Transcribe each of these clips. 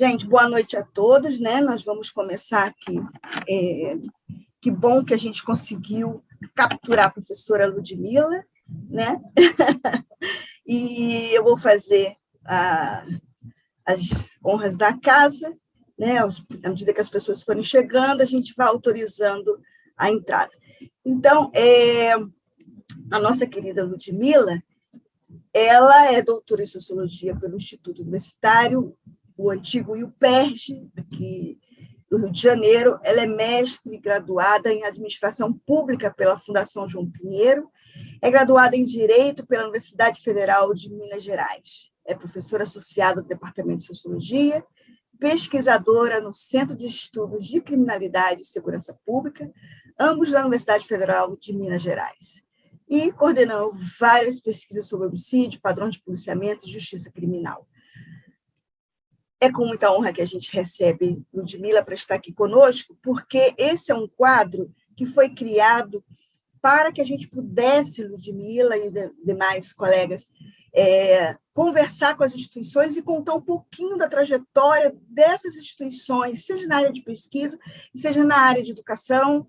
Gente, boa noite a todos, né? Nós vamos começar aqui. Que bom que a gente conseguiu capturar a professora Ludmila, né? E eu vou fazer as honras da casa, né? À medida que as pessoas forem chegando, a gente vai autorizando a entrada. Então, a nossa querida Ludmila, ela é doutora em Sociologia pelo Instituto Universitário, o antigo IUPERJ, aqui do Rio de Janeiro. Ela é mestre e graduada em Administração Pública pela Fundação João Pinheiro, é graduada em Direito pela Universidade Federal de Minas Gerais, é professora associada do Departamento de Sociologia, pesquisadora no Centro de Estudos de Criminalidade e Segurança Pública, ambos da Universidade Federal de Minas Gerais, e coordenou várias pesquisas sobre homicídio, padrão de policiamento e justiça criminal. É com muita honra que a gente recebe Ludmila para estar aqui conosco, porque esse é um quadro que foi criado para que a gente pudesse, Ludmila e demais colegas, conversar com as instituições e contar um pouquinho da trajetória dessas instituições, seja na área de pesquisa, seja na área de educação,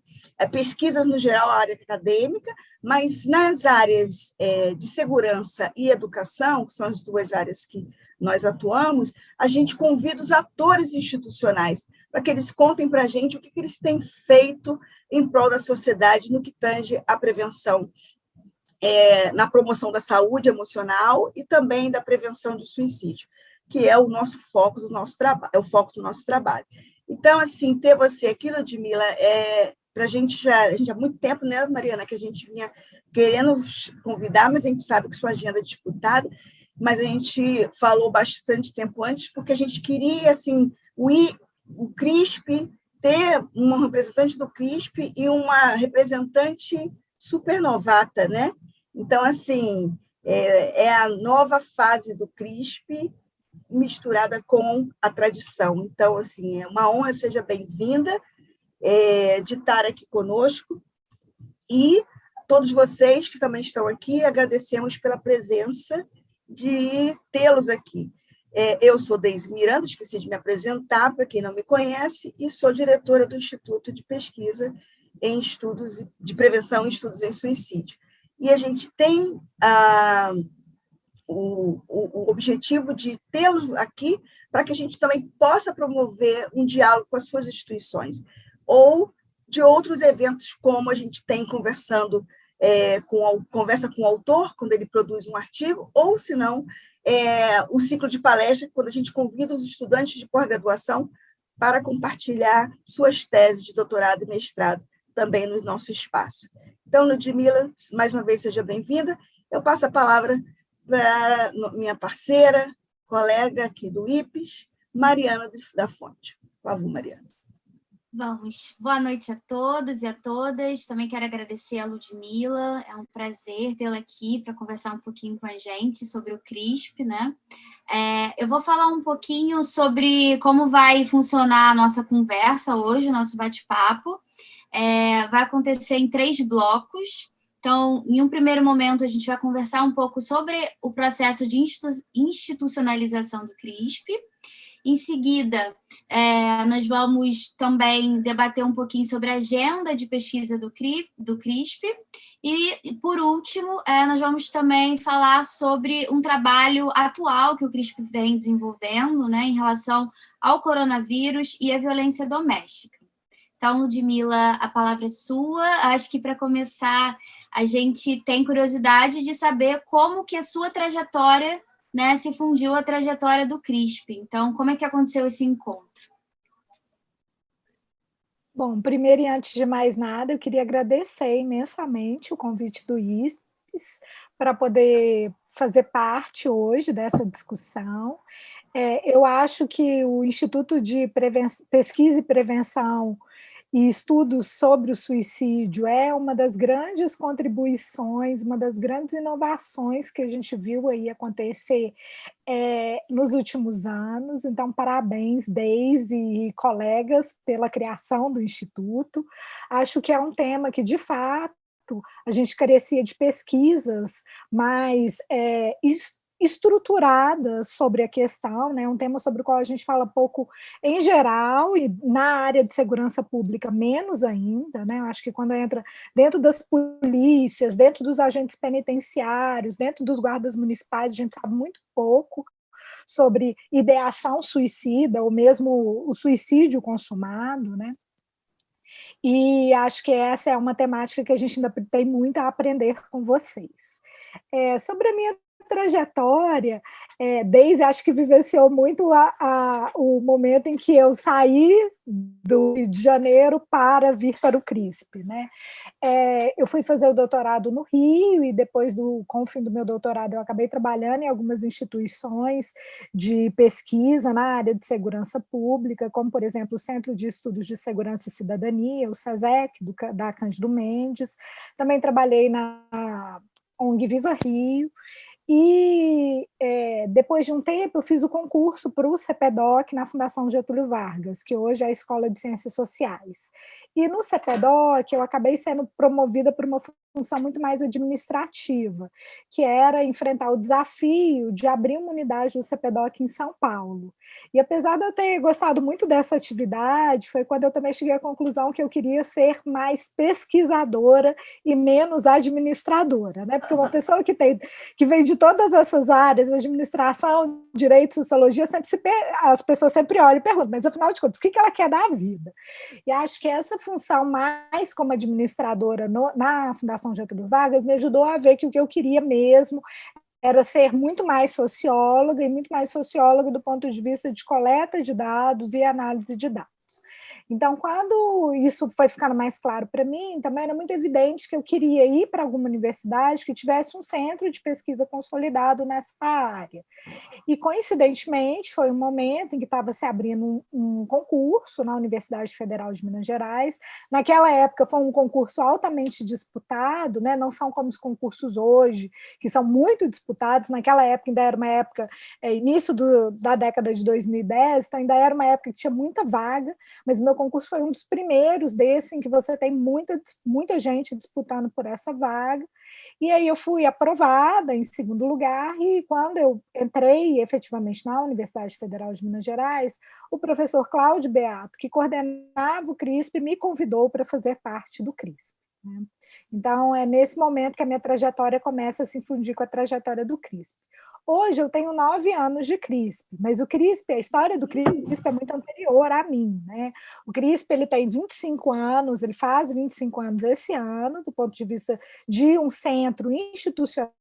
pesquisas no geral, a área acadêmica, mas nas áreas de segurança e educação, que são as duas áreas que nós atuamos, a gente convida os atores institucionais para que eles contem para a gente o que eles têm feito em prol da sociedade no que tange à prevenção, na promoção da saúde emocional e também da prevenção de suicídio, que é o nosso foco do nosso trabalho, é o foco do nosso trabalho. Então, assim, ter você aqui, Ludmila, para a gente há muito tempo, né, Mariana, que a gente vinha querendo convidar, mas a gente sabe que sua agenda é disputada, mas a gente falou bastante tempo antes, porque a gente queria, assim, o CRISP, ter um representante do CRISP e uma representante super novata, né? Então, assim, é a nova fase do CRISP misturada com a tradição. Então, assim, é uma honra, seja bem-vinda de estar aqui conosco. E todos vocês que também estão aqui, agradecemos pela presença de tê-los aqui. Eu sou Deise Miranda, esqueci de me apresentar, para quem não me conhece, e sou diretora do Instituto de Pesquisa em Estudos de Prevenção e Estudos em Suicídio. E a gente tem o objetivo de tê-los aqui para que a gente também possa promover um diálogo com as suas instituições, ou de outros eventos, como a gente tem conversa com o autor, quando ele produz um artigo, ou, se não, o ciclo de palestra, quando a gente convida os estudantes de pós-graduação para compartilhar suas teses de doutorado e mestrado também no nosso espaço. Então, Ludmila, mais uma vez, seja bem-vinda. Eu passo a palavra para minha parceira, colega aqui do IPES, Mariana da Fonte. Por favor, Mariana. Vamos. Boa noite a todos e a todas. Também quero agradecer a Ludmila. É um prazer tê-la aqui para conversar um pouquinho com a gente sobre o CRISP, né? Eu vou falar um pouquinho sobre como vai funcionar a nossa conversa hoje, o nosso bate-papo. Vai acontecer em 3 blocos. Então, em um primeiro momento, a gente vai conversar um pouco sobre o processo de institucionalização do CRISP. Em seguida, nós vamos também debater um pouquinho sobre a agenda de pesquisa do CRISP. E, por último, nós vamos também falar sobre um trabalho atual que o CRISP vem desenvolvendo, né, em relação ao coronavírus e à violência doméstica. Então, Ludmila, a palavra é sua. Acho que, para começar, a gente tem curiosidade de saber como que a sua trajetória, né, se fundiu à trajetória do CRISP. Então, como é que aconteceu esse encontro? Bom, primeiro e antes de mais nada, eu queria agradecer imensamente o convite do IPES para poder fazer parte hoje dessa discussão. Eu acho que o Instituto de Pesquisa e Prevenção e Estudos sobre o Suicídio é uma das grandes contribuições, uma das grandes inovações que a gente viu aí acontecer nos últimos anos. Então, parabéns, Deise e colegas, pela criação do Instituto. Acho que é um tema que, de fato, a gente carecia de pesquisas mais estruturadas sobre a questão, né? Um tema sobre o qual a gente fala pouco em geral, e na área de segurança pública menos ainda, né? Eu acho que quando entra dentro das polícias, dentro dos agentes penitenciários, dentro dos guardas municipais, a gente sabe muito pouco sobre ideação suicida, ou mesmo o suicídio consumado, né? E acho que essa é uma temática que a gente ainda tem muito a aprender com vocês. Sobre a minha trajetória, Deise acho que vivenciou muito o momento em que eu saí do Rio de Janeiro para vir para o CRISP, né? Eu fui fazer o doutorado no Rio e depois com o fim do meu doutorado eu acabei trabalhando em algumas instituições de pesquisa na área de segurança pública, como, por exemplo, o Centro de Estudos de Segurança e Cidadania, o SESEC, da Cândido Mendes. Também trabalhei na ONG Viva Rio, e depois de um tempo eu fiz o concurso para o CPDOC na Fundação Getúlio Vargas, que hoje é a Escola de Ciências Sociais. E no CPDOC eu acabei sendo promovida para uma função muito mais administrativa, que era enfrentar o desafio de abrir uma unidade do CPDOC em São Paulo. E apesar de eu ter gostado muito dessa atividade, foi quando eu também cheguei à conclusão que eu queria ser mais pesquisadora e menos administradora, né? Porque uma pessoa que vem de todas essas áreas, administração, direito, sociologia, as pessoas sempre olham e perguntam, mas afinal de contas, o que ela quer da vida? E acho que essa função mais como administradora na Fundação Getúlio Vargas me ajudou a ver que o que eu queria mesmo era ser muito mais socióloga, e muito mais socióloga do ponto de vista de coleta de dados e análise de dados. Então, quando isso foi ficando mais claro para mim, também era muito evidente que eu queria ir para alguma universidade que tivesse um centro de pesquisa consolidado nessa área. E, coincidentemente, foi um momento em que estava se abrindo um concurso na Universidade Federal de Minas Gerais. Naquela época foi um concurso altamente disputado, né? Não são como os concursos hoje, que são muito disputados. Naquela época ainda era uma época, início da década de 2010, então ainda era uma época que tinha muita vaga, mas o meu concurso foi um dos primeiros desse em que você tem muita gente disputando por essa vaga. E aí eu fui aprovada em segundo lugar, e quando eu entrei efetivamente na Universidade Federal de Minas Gerais, o professor Cláudio Beato, que coordenava o CRISP, me convidou para fazer parte do CRISP, né? Então, é nesse momento que a minha trajetória começa a se fundir com a trajetória do CRISP. Hoje eu tenho 9 anos de CRISP, mas o CRISP, a história do CRISP é muito anterior a mim, né? O CRISP ele tem 25 anos, ele faz 25 anos esse ano, do ponto de vista de um centro institucional,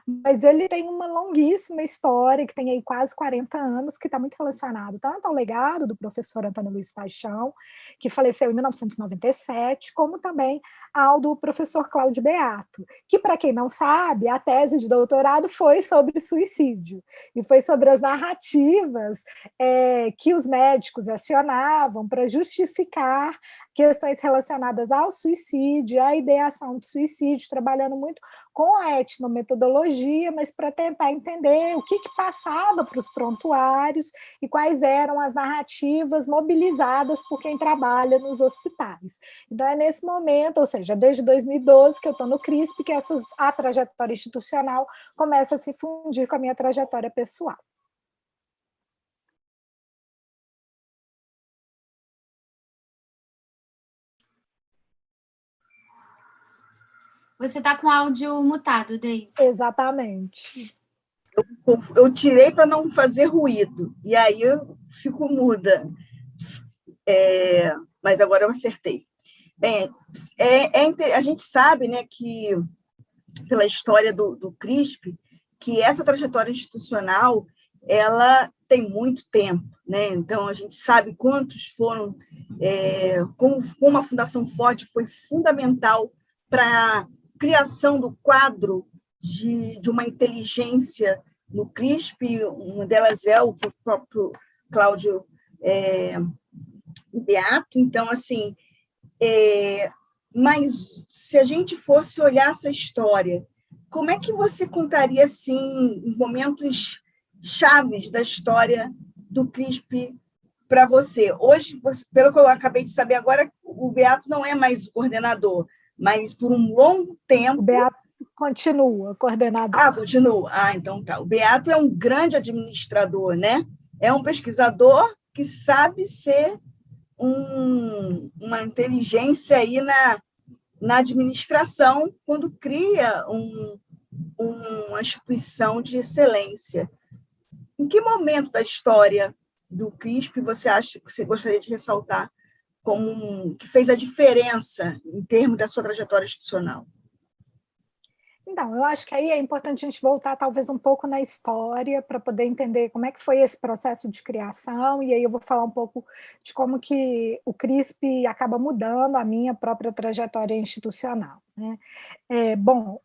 mas ele tem uma longuíssima história, que tem aí quase 40 anos, que está muito relacionado tanto ao legado do professor Antônio Luiz Paixão, que faleceu em 1997, como também ao do professor Cláudio Beato, que, para quem não sabe, a tese de doutorado foi sobre suicídio, e foi sobre as narrativas que os médicos acionavam para justificar questões relacionadas ao suicídio, à ideação de suicídio, trabalhando muito com a etnometodologia, mas para tentar entender o que passava para os prontuários e quais eram as narrativas mobilizadas por quem trabalha nos hospitais. Então, é nesse momento, ou seja, desde 2012 que eu estou no CRISP, que a trajetória institucional começa a se fundir com a minha trajetória pessoal. Você está com áudio mutado, Deise. Exatamente. Eu tirei para não fazer ruído, e aí eu fico muda. Mas agora eu acertei. Bem, a gente sabe, né, que, pela história do CRISP, que essa trajetória institucional ela tem muito tempo, né? Então, a gente sabe quantos foram, como a Fundação Forte foi fundamental para a criação do quadro de uma inteligência no CRISP, uma delas é o próprio Cláudio Beato. Então, assim, mas se a gente fosse olhar essa história, como é que você contaria, assim, momentos chaves da história do CRISP para você? Hoje, pelo que eu acabei de saber agora, o Beato não é mais o coordenador, mas por um longo tempo Continua, coordenador. Ah, continua. Ah, então tá. O Beato é um grande administrador, né? É um pesquisador que sabe ser uma inteligência aí na administração quando cria uma instituição de excelência. Em que momento da história do CRISP você acha que você gostaria de ressaltar como que fez a diferença em termos da sua trajetória institucional? Então, eu acho que aí é importante a gente voltar talvez um pouco na história para poder entender como é que foi esse processo de criação, e aí eu vou falar um pouco de como que o CRISP acaba mudando a minha própria trajetória institucional, né? Bom,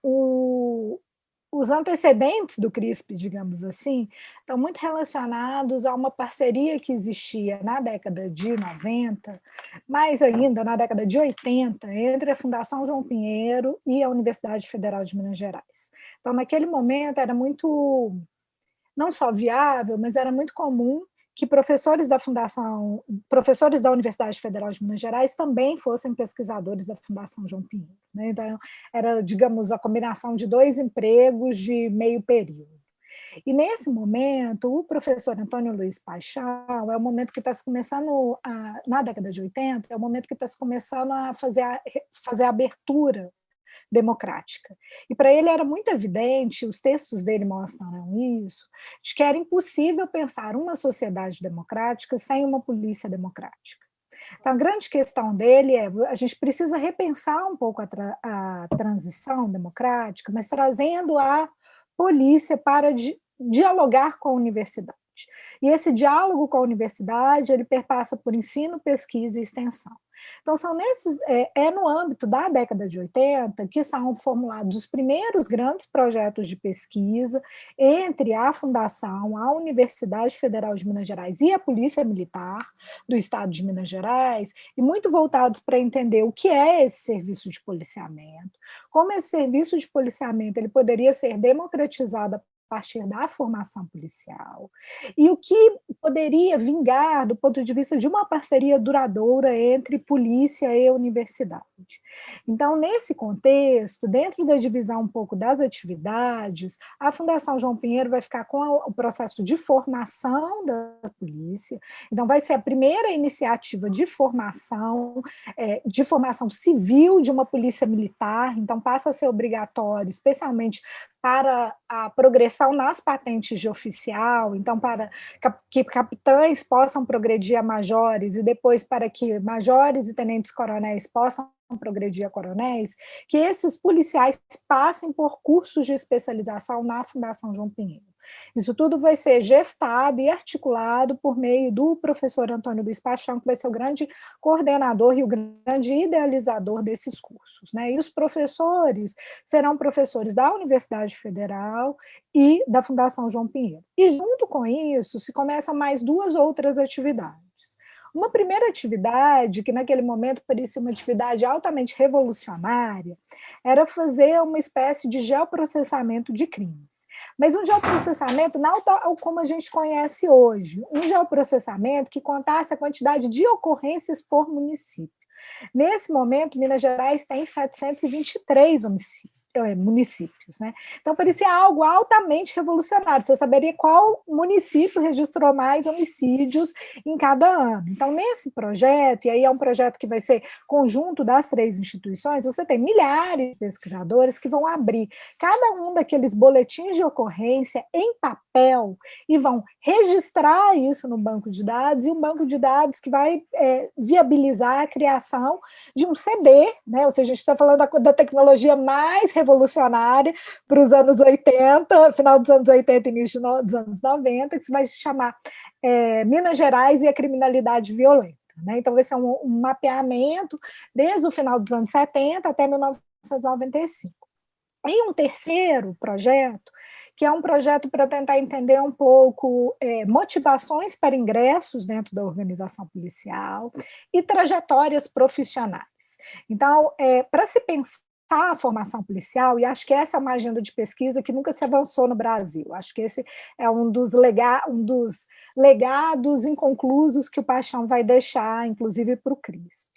os antecedentes do CRISP, digamos assim, estão muito relacionados a uma parceria que existia na década de 90, mais ainda na década de 80, entre a Fundação João Pinheiro e a Universidade Federal de Minas Gerais. Então, naquele momento, era muito, não só viável, mas era muito comum que professores da Universidade Federal de Minas Gerais também fossem pesquisadores da Fundação João Pinheiro, né? Então, era, digamos, a combinação de 2 empregos de meio período. E, nesse momento, o professor Antônio Luiz Paixão é o momento que está se começando, na década de 80, é o momento que está se começando a fazer a abertura democrática. E para ele era muito evidente, os textos dele mostram isso, de que era impossível pensar uma sociedade democrática sem uma polícia democrática. Então, a grande questão dele é a gente precisa repensar um pouco a transição democrática, mas trazendo a polícia para dialogar com a universidade. E esse diálogo com a universidade, ele perpassa por ensino, pesquisa e extensão. Então, no âmbito da década de 80 que são formulados os primeiros grandes projetos de pesquisa entre a Fundação, a Universidade Federal de Minas Gerais e a Polícia Militar do Estado de Minas Gerais, e muito voltados para entender o que é esse serviço de policiamento, como esse serviço de policiamento ele poderia ser democratizado a partir da formação policial, e o que poderia vingar do ponto de vista de uma parceria duradoura entre polícia e universidade. Então, nesse contexto, dentro da divisão um pouco das atividades, a Fundação João Pinheiro vai ficar com o processo de formação da polícia, então vai ser a primeira iniciativa de formação civil de uma polícia militar, então passa a ser obrigatório, especialmente para a progressão nas patentes de oficial, então para que capitães possam progredir a majores e depois para que majores e tenentes-coronéis possam progredir a coronéis, que esses policiais passem por cursos de especialização na Fundação João Pinheiro. Isso tudo vai ser gestado e articulado por meio do professor Antônio Luiz Paixão, que vai ser o grande coordenador e o grande idealizador desses cursos, né? E os professores serão professores da Universidade Federal e da Fundação João Pinheiro. E, junto com isso, se começam mais 2 outras atividades. Uma primeira atividade, que naquele momento parecia uma atividade altamente revolucionária, era fazer uma espécie de geoprocessamento de crimes. Mas um geoprocessamento não tal como a gente conhece hoje, um geoprocessamento que contasse a quantidade de ocorrências por município. Nesse momento, Minas Gerais tem 723 municípios, né? Então, parecia algo altamente revolucionário. Você saberia qual município registrou mais homicídios em cada ano. Então, nesse projeto, e aí é um projeto que vai ser conjunto das 3 instituições, você tem milhares de pesquisadores que vão abrir cada um daqueles boletins de ocorrência em papel e vão registrar isso no banco de dados, e um banco de dados que vai viabilizar a criação de um CD, né? Ou seja, a gente está falando da tecnologia mais revolucionária para os anos 80, final dos anos 80 e início dos anos 90, que se vai chamar Minas Gerais e a criminalidade violenta, né? Então, vai ser um mapeamento desde o final dos anos 70 até 1995. E um terceiro projeto, que é um projeto para tentar entender um pouco motivações para ingressos dentro da organização policial e trajetórias profissionais. Então, para se pensar a formação policial, e acho que essa é uma agenda de pesquisa que nunca se avançou no Brasil. Acho que esse é um dos legados inconclusos que o Paixão vai deixar, inclusive para o CRISP.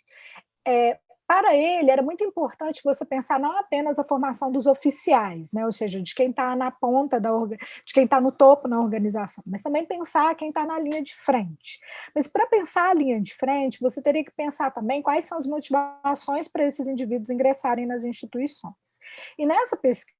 para ele era muito importante você pensar não apenas a formação dos oficiais, né, ou seja, de quem está na ponta de quem está no topo na organização, mas também pensar quem está na linha de frente. Mas para pensar a linha de frente, você teria que pensar também quais são as motivações para esses indivíduos ingressarem nas instituições. E nessa pesquisa,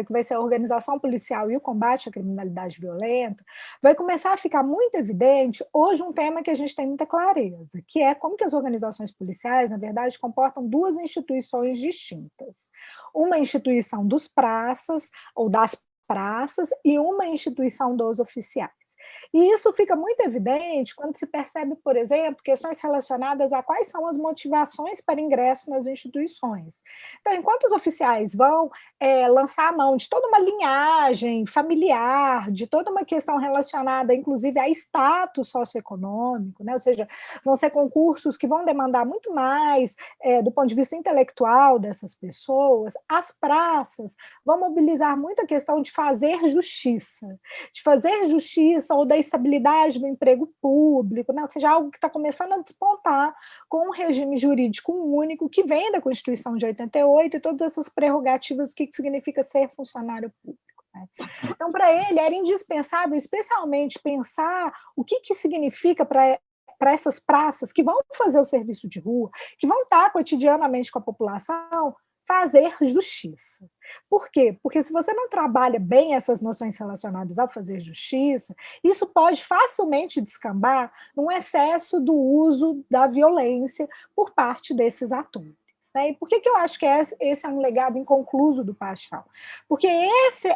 que vai ser a organização policial e o combate à criminalidade violenta, vai começar a ficar muito evidente hoje um tema que a gente tem muita clareza, que é como que as organizações policiais, na verdade, comportam duas instituições distintas. Uma instituição dos praças, ou das praças, e uma instituição dos oficiais. E isso fica muito evidente quando se percebe, por exemplo, questões relacionadas a quais são as motivações para ingresso nas instituições. Então, enquanto os oficiais vão lançar a mão de toda uma linhagem familiar, de toda uma questão relacionada, inclusive, a status socioeconômico, né? Ou seja, vão ser concursos que vão demandar muito mais do ponto de vista intelectual dessas pessoas, as praças vão mobilizar muito a questão de fazer justiça ou da estabilidade do emprego público, né? Ou seja, algo que está começando a despontar com um regime jurídico único que vem da Constituição de 88 e todas essas prerrogativas do que significa ser funcionário público. Então, para ele, era indispensável, especialmente, pensar o que significa para essas praças que vão fazer o serviço de rua, que vão estar cotidianamente com a população, fazer justiça. Por quê? Porque se você não trabalha bem essas noções relacionadas ao fazer justiça, isso pode facilmente descambar num excesso do uso da violência por parte desses atores. E por que eu acho que esse é um legado inconcluso do Paixão? Porque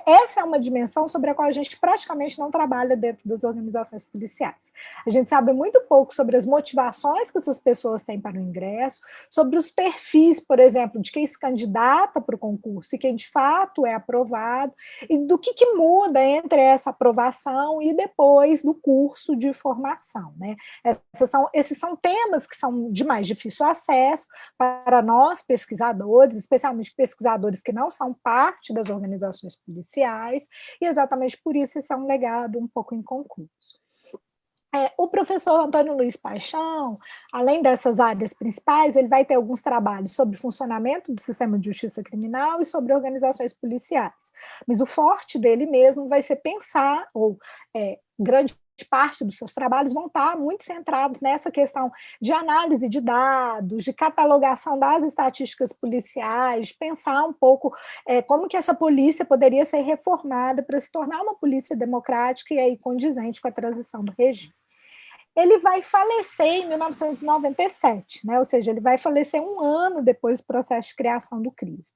essa é uma dimensão sobre a qual a gente praticamente não trabalha dentro das organizações policiais. A gente sabe muito pouco sobre as motivações que essas pessoas têm para o ingresso, sobre os perfis, por exemplo, de quem se candidata para o concurso e quem de fato é aprovado, e do que muda entre essa aprovação e depois do curso de formação, né? Esses são temas que são de mais difícil acesso para nós, pesquisadores, especialmente pesquisadores que não são parte das organizações policiais, e exatamente por isso esse é um legado um pouco inconcluso. O professor Antônio Luiz Paixão, além dessas áreas principais, ele vai ter alguns trabalhos sobre funcionamento do sistema de justiça criminal e sobre organizações policiais, mas o forte dele mesmo vai ser pensar, grande parte dos seus trabalhos vão estar muito centrados nessa questão de análise de dados, de catalogação das estatísticas policiais, de pensar um pouco como que essa polícia poderia ser reformada para se tornar uma polícia democrática e aí condizente com a transição do regime. Ele vai falecer em 1997, né? Ou seja, ele vai falecer um ano depois do processo de criação do CRISP.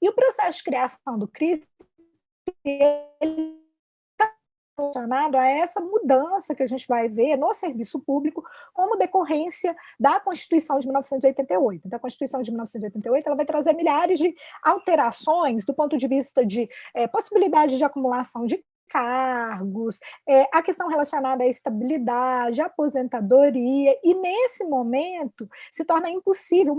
E o processo de criação do CRISP, ele relacionado a essa mudança que a gente vai ver no serviço público como decorrência da Constituição de 1988. Então, a Constituição de 1988 ela vai trazer milhares de alterações do ponto de vista de possibilidade de acumulação de cargos, a questão relacionada à estabilidade, à aposentadoria, e nesse momento se torna impossível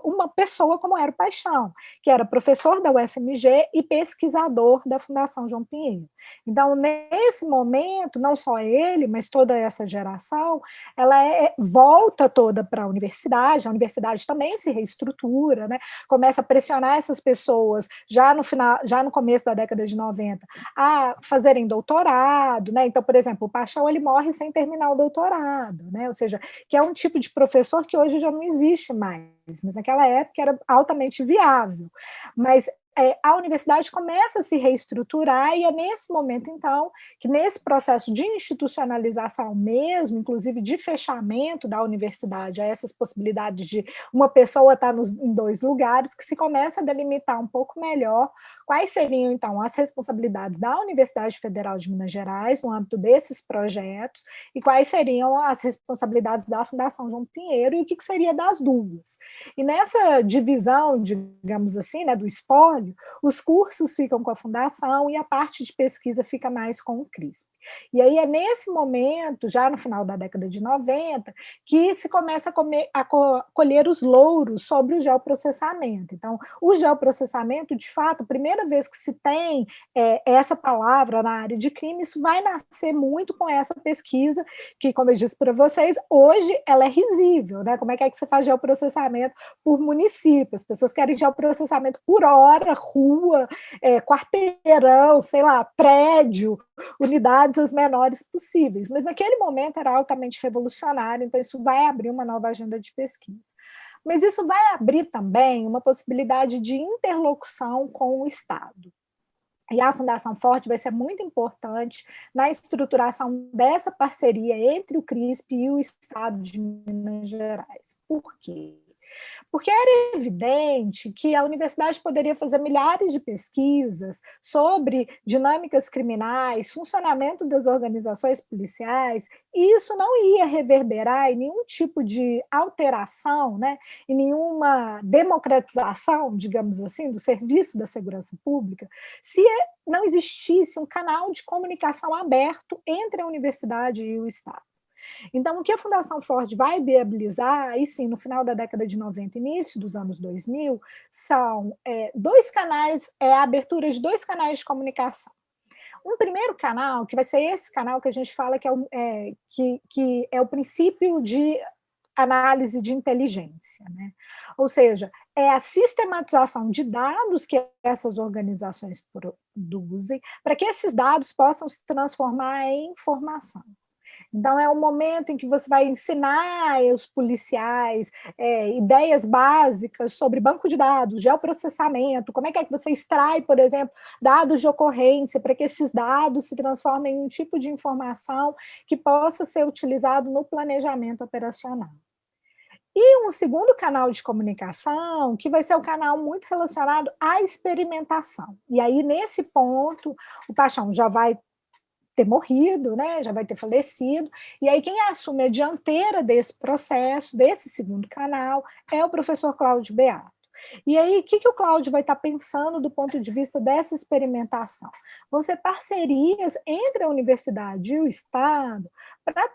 uma pessoa como era o Paixão, que era professor da UFMG e pesquisador da Fundação João Pinheiro. Então, nesse momento, não só ele, mas toda essa geração, ela volta toda para a universidade também se reestrutura, né? Começa a pressionar essas pessoas já no começo da década de 90 a fazerem doutorado, né? Então, por exemplo, o Paixão ele morre sem terminar o doutorado, né? Ou seja, que é um tipo de professor que hoje já não existe mais, mas naquela época era altamente viável. Mas a universidade começa a se reestruturar e é nesse momento, então, que nesse processo de institucionalização mesmo, inclusive de fechamento da universidade, a essas possibilidades de uma pessoa estar em dois lugares, que se começa a delimitar um pouco melhor quais seriam, então, as responsabilidades da Universidade Federal de Minas Gerais no âmbito desses projetos e quais seriam as responsabilidades da Fundação João Pinheiro e o que seria das duas. E nessa divisão, digamos assim, né, do espólio, trabalho, os cursos ficam com a fundação e a parte de pesquisa fica mais com o CRISP. E aí é nesse momento, já no final da década de 90, que se começa a colher os louros sobre o geoprocessamento. Então, o geoprocessamento, de fato, a primeira vez que se tem essa palavra na área de crime, isso vai nascer muito com essa pesquisa, que, como eu disse para vocês, hoje ela é risível, né? Como é que você faz geoprocessamento por município? As pessoas querem geoprocessamento por hora, rua, quarteirão, sei lá, prédio, unidades as menores possíveis, mas naquele momento era altamente revolucionário, então isso vai abrir uma nova agenda de pesquisa. Mas isso vai abrir também uma possibilidade de interlocução com o Estado. E a Fundação Ford vai ser muito importante na estruturação dessa parceria entre o CRISP e o Estado de Minas Gerais. Por quê? Porque era evidente que a universidade poderia fazer milhares de pesquisas sobre dinâmicas criminais, funcionamento das organizações policiais, e isso não ia reverberar em nenhum tipo de alteração, né, em nenhuma democratização, digamos assim, do serviço da segurança pública, se não existisse um canal de comunicação aberto entre a universidade e o Estado. Então, o que a Fundação Ford vai viabilizar, aí sim, no final da década de 90, início dos anos 2000, são dois canais, a abertura de dois canais de comunicação. Um primeiro canal, que vai ser esse canal que a gente fala que é o princípio de análise de inteligência, né? Ou seja, é a sistematização de dados que essas organizações produzem para que esses dados possam se transformar em informação. Então, é um momento em que você vai ensinar os policiais ideias básicas sobre banco de dados, geoprocessamento, como é que você extrai, por exemplo, dados de ocorrência, para que esses dados se transformem em um tipo de informação que possa ser utilizado no planejamento operacional. E um segundo canal de comunicação, que vai ser um canal muito relacionado à experimentação. E aí, nesse ponto, o Paixão já vai ter morrido, né, já vai ter falecido, e aí quem assume a dianteira desse processo, desse segundo canal, é o professor Cláudio Beato. E aí, o que o Cláudio vai estar pensando do ponto de vista dessa experimentação? Vão ser parcerias entre a universidade e o Estado para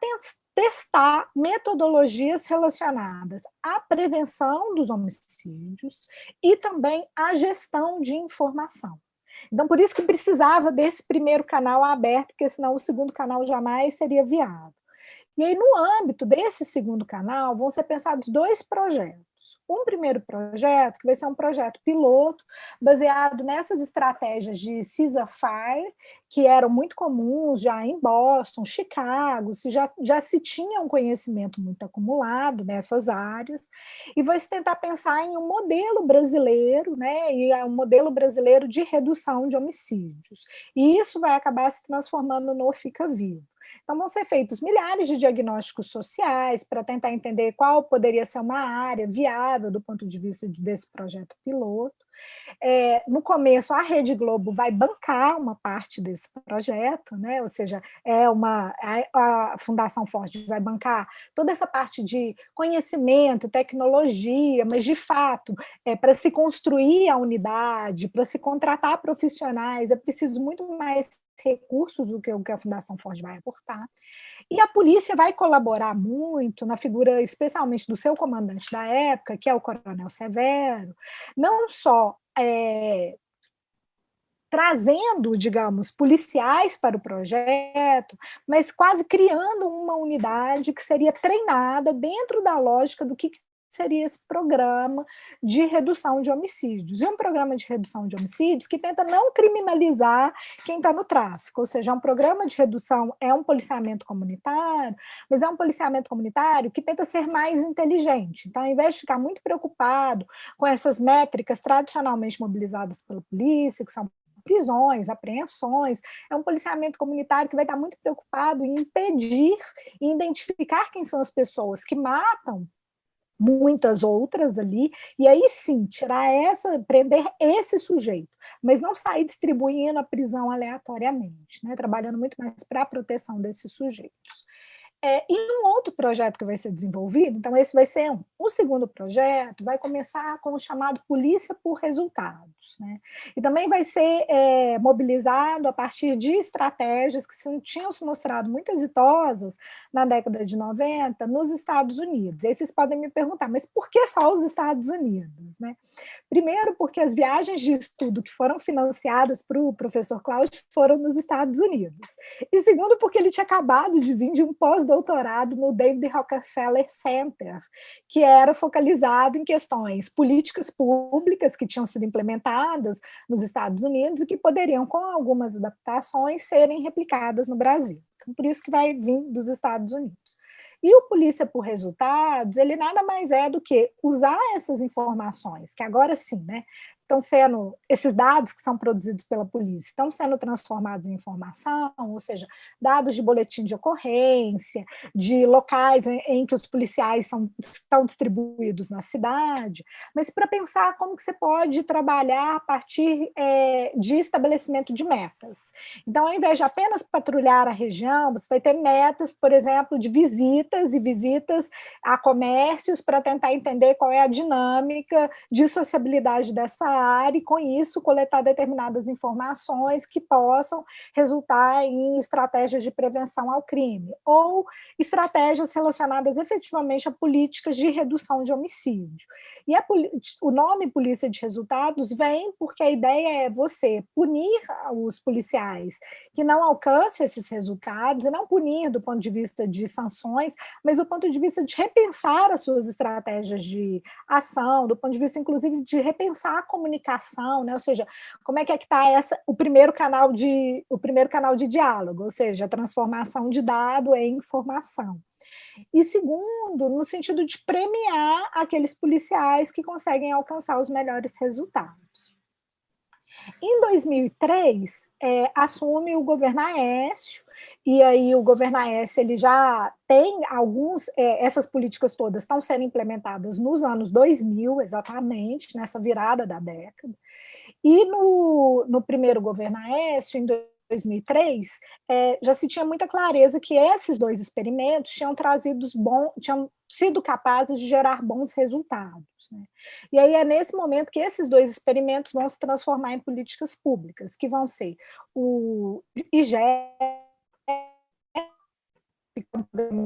testar metodologias relacionadas à prevenção dos homicídios e também à gestão de informação. Então, por isso que precisava desse primeiro canal aberto, porque senão o segundo canal jamais seria viável. E aí, no âmbito desse segundo canal, vão ser pensados dois projetos. Um primeiro projeto, que vai ser um projeto piloto, baseado nessas estratégias de CISA-FIRE, que eram muito comuns já em Boston, Chicago, já se tinha um conhecimento muito acumulado nessas áreas, e vai se tentar pensar em um modelo brasileiro, né, e um modelo brasileiro de redução de homicídios. E isso vai acabar se transformando no Fica Vivo. Então, vão ser feitos milhares de diagnósticos sociais para tentar entender qual poderia ser uma área viável do ponto de vista desse projeto piloto. No começo, a Rede Globo vai bancar uma parte desse projeto, né? Ou seja, a Fundação Ford vai bancar toda essa parte de conhecimento, tecnologia, mas, de fato, para se construir a unidade, para se contratar profissionais, é preciso muito mais recursos do que a Fundação Ford vai aportar. E a polícia vai colaborar muito na figura, especialmente do seu comandante da época, que é o Coronel Severo, não só trazendo, digamos, policiais para o projeto, mas quase criando uma unidade que seria treinada dentro da lógica do que seria esse programa de redução de homicídios. E um programa de redução de homicídios que tenta não criminalizar quem está no tráfico, ou seja, um programa de redução é um policiamento comunitário, mas é um policiamento comunitário que tenta ser mais inteligente. Então, ao invés de ficar muito preocupado com essas métricas tradicionalmente mobilizadas pela polícia, que são prisões, apreensões, é um policiamento comunitário que vai estar muito preocupado em impedir e identificar quem são as pessoas que matam muitas outras ali, e aí sim, prender esse sujeito, mas não sair distribuindo a prisão aleatoriamente, né? Trabalhando muito mais para a proteção desses sujeitos. E um outro projeto que vai ser desenvolvido, então esse vai ser um. O segundo projeto vai começar com o chamado Polícia por Resultados, né? E também vai ser mobilizado a partir de estratégias que tinham se mostrado muito exitosas na década de 90 nos Estados Unidos. Aí vocês podem me perguntar, mas por que só os Estados Unidos, né? Primeiro, porque as viagens de estudo que foram financiadas para o professor Cláudio foram nos Estados Unidos. E segundo, porque ele tinha acabado de vir de um pós-doutorado no David Rockefeller Center, que era focalizado em questões políticas públicas que tinham sido implementadas nos Estados Unidos e que poderiam, com algumas adaptações, serem replicadas no Brasil. Então, por isso que vai vir dos Estados Unidos. E o Polícia por Resultados, ele nada mais é do que usar essas informações, que agora sim, né, estão sendo, esses dados que são produzidos pela polícia, estão sendo transformados em informação, ou seja, dados de boletim de ocorrência, de locais em que os policiais estão distribuídos na cidade, mas para pensar como que você pode trabalhar a partir de estabelecimento de metas. Então, ao invés de apenas patrulhar a região, você vai ter metas, por exemplo, de visitas e visitas a comércios para tentar entender qual é a dinâmica de sociabilidade dessa área e, com isso, coletar determinadas informações que possam resultar em estratégias de prevenção ao crime ou estratégias relacionadas efetivamente a políticas de redução de homicídio. E o nome Polícia de Resultados vem porque a ideia é você punir os policiais que não alcancem esses resultados e não punir do ponto de vista de sanções, mas do ponto de vista de repensar as suas estratégias de ação, do ponto de vista, inclusive, de repensar a comunicação, né? Ou seja, como é que está o primeiro canal de diálogo, ou seja, a transformação de dado em informação. E segundo, no sentido de premiar aqueles policiais que conseguem alcançar os melhores resultados. Em 2003, assume o governo Aécio, e aí o governo Aécio ele já tem essas políticas todas estão sendo implementadas nos anos 2000, exatamente, nessa virada da década. E no primeiro governo Aécio, em 2003, já se tinha muita clareza que esses dois experimentos tinham sido capazes de gerar bons resultados, né? E aí é nesse momento que esses dois experimentos vão se transformar em políticas públicas, que vão ser o IGE,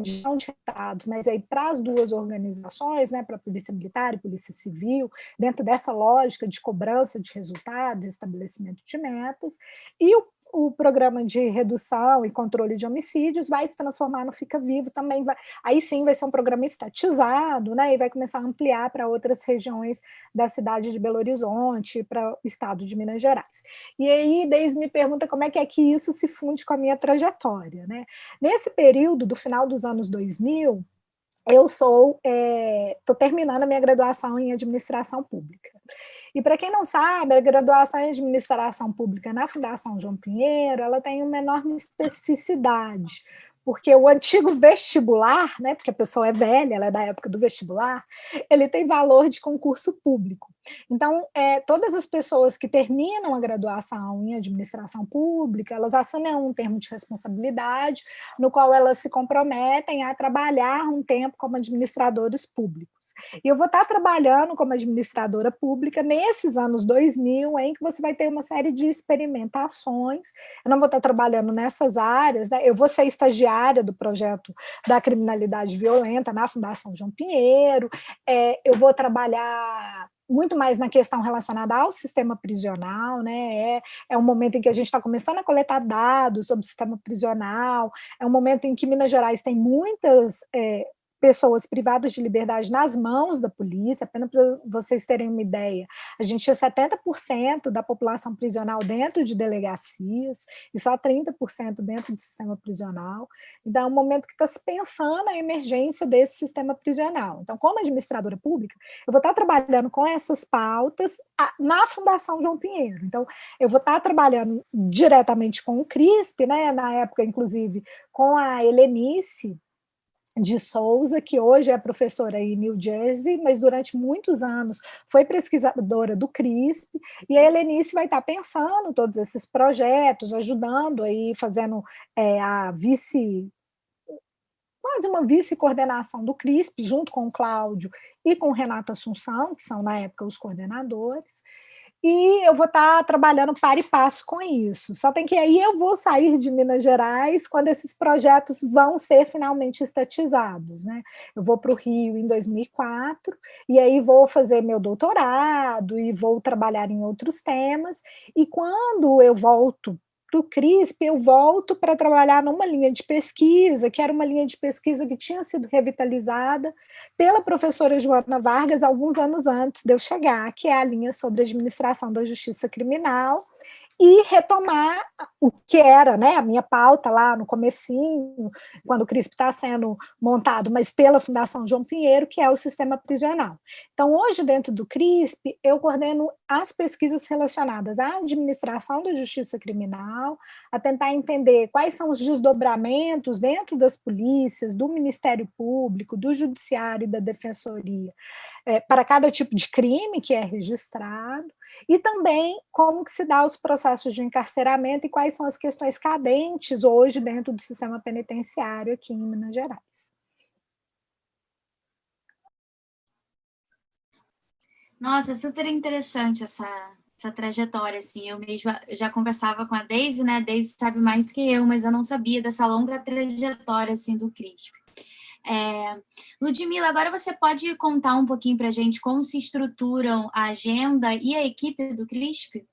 de resultados, mas aí para as duas organizações, né, para a Polícia Militar e Polícia Civil, dentro dessa lógica de cobrança de resultados, estabelecimento de metas, e o programa de redução e controle de homicídios vai se transformar no Fica Vivo, também aí sim vai ser um programa estatizado, né, e vai começar a ampliar para outras regiões da cidade de Belo Horizonte, para o estado de Minas Gerais. E aí, Deise me pergunta como é que isso se funde com a minha trajetória, né? Nesse período, do final dos anos 2000, eu estou terminando a minha graduação em administração pública. E para quem não sabe, a graduação em administração pública na Fundação João Pinheiro, ela tem uma enorme especificidade, porque o antigo vestibular, né, porque a pessoa é velha, ela é da época do vestibular, ele tem valor de concurso público. Então, todas as pessoas que terminam a graduação em administração pública, elas assinam um termo de responsabilidade, no qual elas se comprometem a trabalhar um tempo como administradores públicos. E eu vou estar trabalhando como administradora pública nesses anos 2000, em que você vai ter uma série de experimentações. Eu não vou estar trabalhando nessas áreas, né? Eu vou ser estagiária do projeto da criminalidade violenta na Fundação João Pinheiro, eu vou trabalhar muito mais na questão relacionada ao sistema prisional, né? É um momento em que a gente está começando a coletar dados sobre o sistema prisional, é um momento em que Minas Gerais tem muitas pessoas privadas de liberdade nas mãos da polícia. Apenas para vocês terem uma ideia, a gente tinha 70% da população prisional dentro de delegacias e só 30% dentro do sistema prisional. Então, é um momento que está se pensando a emergência desse sistema prisional. Então, como administradora pública, eu vou estar trabalhando com essas pautas na Fundação João Pinheiro. Então, eu vou estar trabalhando diretamente com o CRISP, né, na época, inclusive, com a Helenice de Souza, que hoje é professora em New Jersey, mas durante muitos anos foi pesquisadora do CRISP, e a Helenice vai estar pensando todos esses projetos, ajudando aí, fazendo a quase uma vice-coordenação do CRISP, junto com o Cláudio e com o Renato Assunção, que são, na época, os coordenadores, e eu vou estar trabalhando para e passo com isso. Só tem que aí eu vou sair de Minas Gerais quando esses projetos vão ser finalmente estatizados, né? Eu vou para o Rio em 2004, e aí vou fazer meu doutorado e vou trabalhar em outros temas, e quando eu volto do CRISP, eu volto para trabalhar numa linha de pesquisa, que era uma linha de pesquisa que tinha sido revitalizada pela professora Joana Vargas alguns anos antes de eu chegar, que é a linha sobre administração da justiça criminal, e retomar o que era, né, a minha pauta lá no comecinho, quando o CRISP está sendo montado, mas pela Fundação João Pinheiro, que é o sistema prisional. Então, hoje, dentro do CRISP, eu coordeno as pesquisas relacionadas à administração da justiça criminal, a tentar entender quais são os desdobramentos dentro das polícias, do Ministério Público, do Judiciário e da Defensoria, para cada tipo de crime que é registrado, e também como que se dá os processos de encarceramento e quais são as questões cadentes hoje dentro do sistema penitenciário aqui em Minas Gerais. Nossa, super interessante essa trajetória, assim, eu mesma já conversava com a Deise, né, a Deise sabe mais do que eu, mas eu não sabia dessa longa trajetória, assim, do CRISP. Ludmila, agora você pode contar um pouquinho para a gente como se estruturam a agenda e a equipe do CRISP?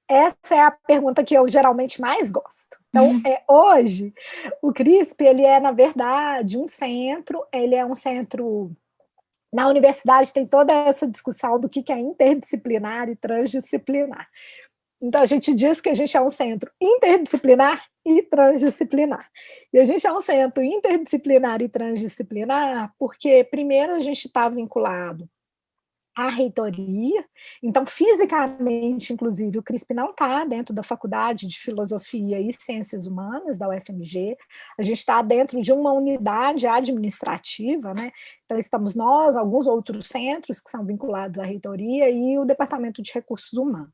Essa é a pergunta que eu geralmente mais gosto. Então, hoje, o CRISP, ele é, na verdade, um centro, ele é um centro... Na universidade tem toda essa discussão do que é interdisciplinar e transdisciplinar. Então, a gente diz que a gente é um centro interdisciplinar e transdisciplinar. E a gente é um centro interdisciplinar e transdisciplinar porque, primeiro, a gente está vinculado à reitoria, então, fisicamente, inclusive, o CRISP não está dentro da Faculdade de Filosofia e Ciências Humanas, da UFMG, a gente está dentro de uma unidade administrativa, né? Então, estamos nós, alguns outros centros que são vinculados à reitoria e o Departamento de Recursos Humanos.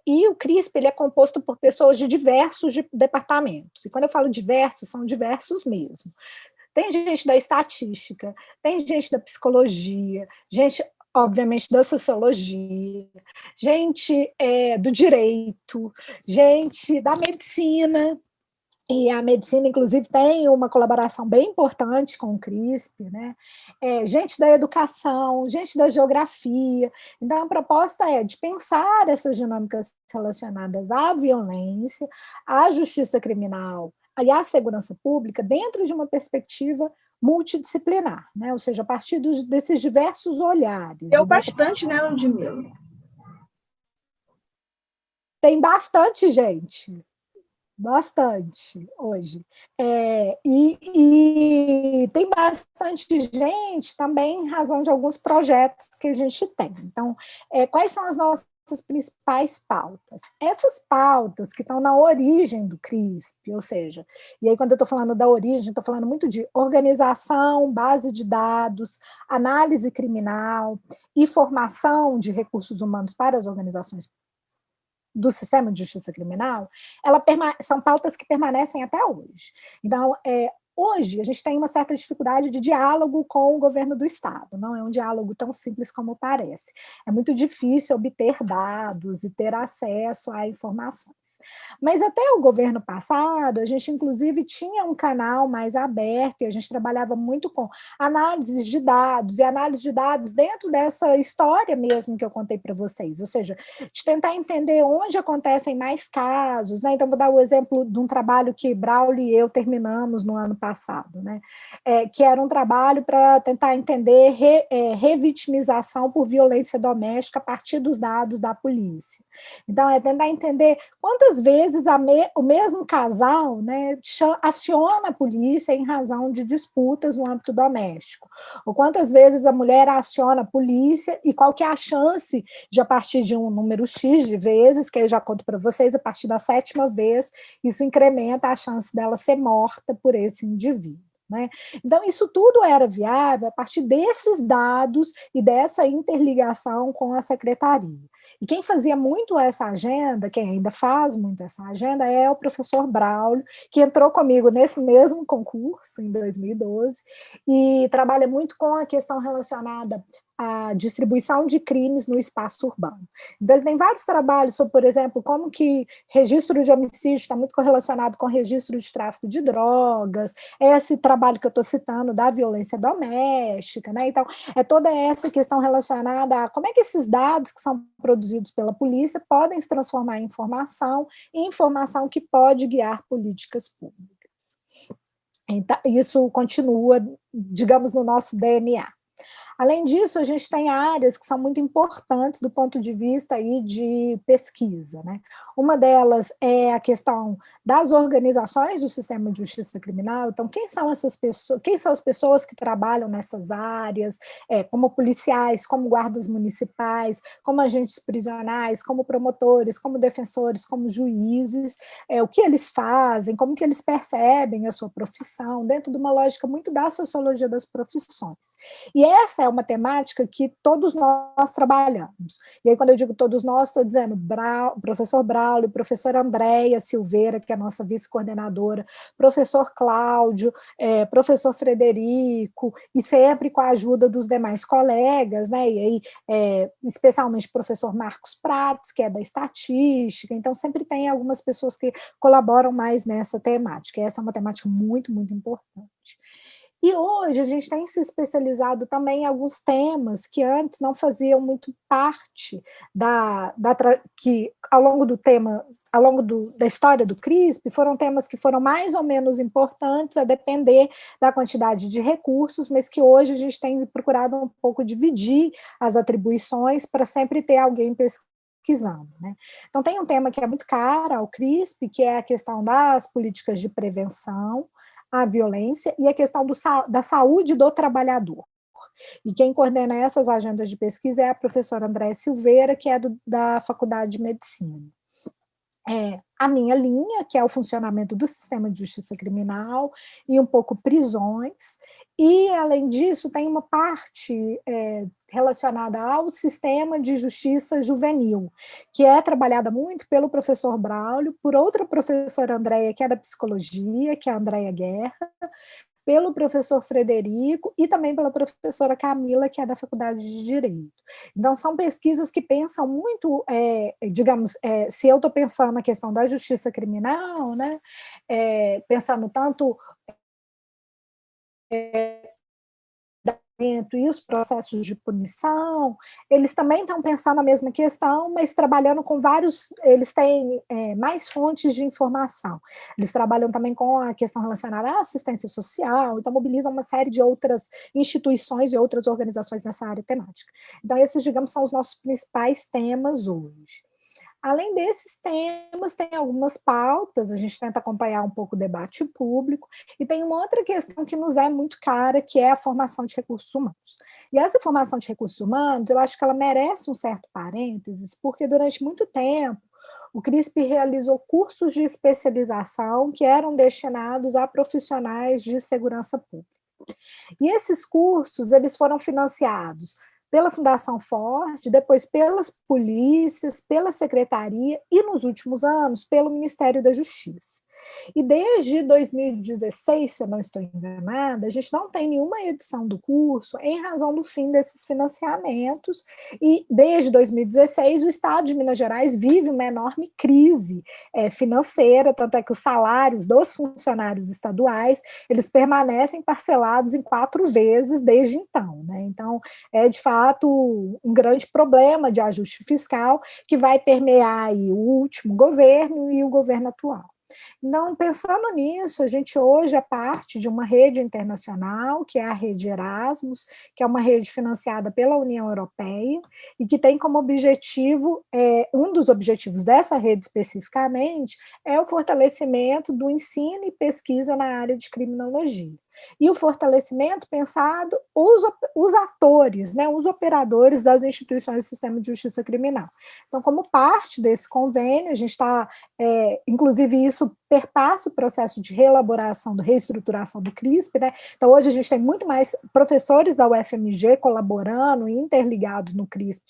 E o CRISP ele é composto por pessoas de diversos departamentos, e quando eu falo diversos, são diversos mesmo. Tem gente da estatística, tem gente da psicologia, gente, obviamente, da sociologia, gente do direito, gente da medicina, e a medicina, inclusive, tem uma colaboração bem importante com o CRISP, né? Gente da educação, gente da geografia. Então, a proposta é de pensar essas dinâmicas relacionadas à violência, à justiça criminal e à segurança pública dentro de uma perspectiva multidisciplinar, né? Ou seja, a partir desses diversos olhares. Eu bastante, né, Ludmila? Tem bastante gente. Bastante, hoje. E tem bastante gente também em razão de alguns projetos que a gente tem. Então, quais são as nossas principais pautas? Essas pautas que estão na origem do CRISP, ou seja, e aí quando eu estou falando da origem, estou falando muito de organização, base de dados, análise criminal e formação de recursos humanos para as organizações do sistema de justiça criminal, são pautas que permanecem até hoje. Então, hoje, a gente tem uma certa dificuldade de diálogo com o governo do Estado, não é um diálogo tão simples como parece. É muito difícil obter dados e ter acesso a informações. Mas até o governo passado, a gente, inclusive, tinha um canal mais aberto, e a gente trabalhava muito com análises de dados, e análise de dados dentro dessa história mesmo que eu contei para vocês, ou seja, de tentar entender onde acontecem mais casos, né? Então, vou dar o exemplo de um trabalho que Braulio e eu terminamos no ano passado, né? Que era um trabalho para tentar entender revitimização por violência doméstica a partir dos dados da polícia. Então, é tentar entender quantas vezes o mesmo casal, né, aciona a polícia em razão de disputas no âmbito doméstico, ou quantas vezes a mulher aciona a polícia e qual que é a chance de, a partir de um número X de vezes, que eu já conto para vocês, a partir da 7ª vez, isso incrementa a chance dela ser morta por esse indivíduo. né? Então, isso tudo era viável a partir desses dados e dessa interligação com a secretaria. E quem fazia muito essa agenda, quem ainda faz muito essa agenda, é o professor Braulio, que entrou comigo nesse mesmo concurso, em 2012, e trabalha muito com a questão relacionada à distribuição de crimes no espaço urbano. Então, ele tem vários trabalhos sobre, por exemplo, como que registro de homicídio está muito correlacionado com registro de tráfico de drogas, esse trabalho que eu estou citando da violência doméstica, né? Então, é toda essa questão relacionada a como é que esses dados que são produzidos pela polícia podem se transformar em informação, e informação que pode guiar políticas públicas. Então, isso continua, digamos, no nosso DNA. Além disso, a gente tem áreas que são muito importantes do ponto de vista aí de pesquisa, né? Uma delas é a questão das organizações do sistema de justiça criminal. Então, quem são essas pessoas, quem são as pessoas que trabalham nessas áreas, como policiais, como guardas municipais, como agentes prisionais, como promotores, como defensores, como juízes, o que eles fazem, como que eles percebem a sua profissão, dentro de uma lógica muito da sociologia das profissões. E essa é uma temática que todos nós trabalhamos. E aí, quando eu digo todos nós, estou dizendo professor Braulio, professora Andréia Silveira, que é a nossa vice-coordenadora, professor Cláudio, professor Frederico, e sempre com a ajuda dos demais colegas, né? E aí, especialmente o professor Marcos Prates, que é da estatística. Então, sempre tem algumas pessoas que colaboram mais nessa temática. E essa é uma temática muito, muito importante. E hoje a gente tem se especializado também em alguns temas que antes não faziam muito parte que ao longo da história do CRISP, foram temas que foram mais ou menos importantes, a depender da quantidade de recursos, mas que hoje a gente tem procurado um pouco dividir as atribuições para sempre ter alguém pesquisando, né? Então, tem um tema que é muito caro ao CRISP, que é a questão das políticas de prevenção à violência e a questão da saúde do trabalhador. E quem coordena essas agendas de pesquisa é a professora Andréia Silveira, que é da Faculdade de Medicina. A minha linha, que é o funcionamento do sistema de justiça criminal e um pouco prisões, e, além disso, tem uma parte relacionada ao sistema de justiça juvenil, que é trabalhada muito pelo professor Braulio, por outra professora Andréia, que é da psicologia, que é a Andréia Guerra, pelo professor Frederico e também pela professora Camila, que é da Faculdade de Direito. Então, são pesquisas que pensam muito, digamos, se eu estou pensando na questão da justiça criminal, né, pensando tanto e os processos de punição, eles também estão pensando a mesma questão, mas trabalhando com eles têm mais fontes de informação. Eles trabalham também com a questão relacionada à assistência social, então mobilizam uma série de outras instituições e outras organizações nessa área temática. Então, esses, digamos, são os nossos principais temas hoje. Além desses temas, tem algumas pautas, a gente tenta acompanhar um pouco o debate público, e tem uma outra questão que nos é muito cara, que é a formação de recursos humanos. E essa formação de recursos humanos, eu acho que ela merece um certo parênteses, porque durante muito tempo, o CRISP realizou cursos de especialização que eram destinados a profissionais de segurança pública. E esses cursos, eles foram financiados pela Fundação Ford, depois pelas polícias, pela secretaria e, nos últimos anos, pelo Ministério da Justiça. E desde 2016, se eu não estou enganada, a gente não tem nenhuma edição do curso em razão do fim desses financiamentos, e desde 2016 o Estado de Minas Gerais vive uma enorme crise financeira, tanto é que os salários dos funcionários estaduais, eles permanecem parcelados em 4 vezes desde então, né? Então, é de fato um grande problema de ajuste fiscal que vai permear aí o último governo e o governo atual. Então, pensando nisso, a gente hoje é parte de uma rede internacional, que é a rede Erasmus, que é uma rede financiada pela União Europeia, e que tem como objetivo, um dos objetivos dessa rede especificamente, é o fortalecimento do ensino e pesquisa na área de criminologia. e o fortalecimento pensado os atores, né, os operadores das instituições do sistema de justiça criminal. Então, como parte desse convênio, a gente está, inclusive isso perpassa o processo de reelaboração, de reestruturação do CRISP, né? Então, hoje a gente tem muito mais professores da UFMG colaborando e interligados no CRISP,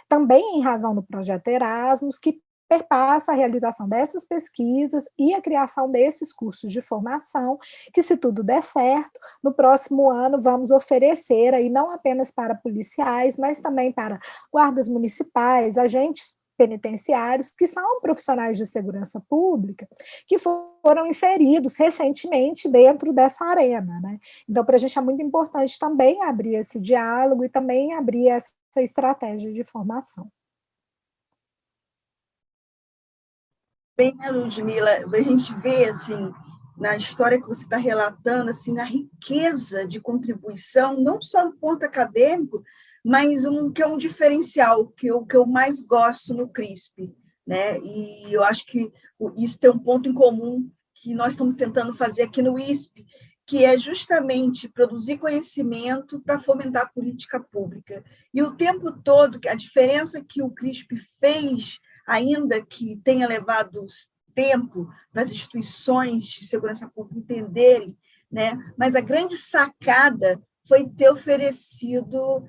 também em razão do projeto Erasmus, que perpassa a realização dessas pesquisas e a criação desses cursos de formação, que, se tudo der certo, no próximo ano vamos oferecer aí não apenas para policiais, mas também para guardas municipais, agentes penitenciários, que são profissionais de segurança pública, que foram inseridos recentemente dentro dessa arena, né? Então, para a gente é muito importante também abrir esse diálogo e também abrir essa estratégia de formação. Bem, né, Ludmila, a gente vê, assim, na história que você está relatando, assim, a riqueza de contribuição, não só no ponto acadêmico, mas que é um diferencial, que eu mais gosto no CRISP, né? E eu acho que isso tem um ponto em comum que nós estamos tentando fazer aqui no ISP, que é justamente produzir conhecimento para fomentar a política pública. E o tempo todo, a diferença que o CRISP fez, ainda que tenha levado tempo para as instituições de segurança pública entenderem, né? Mas a grande sacada foi ter oferecido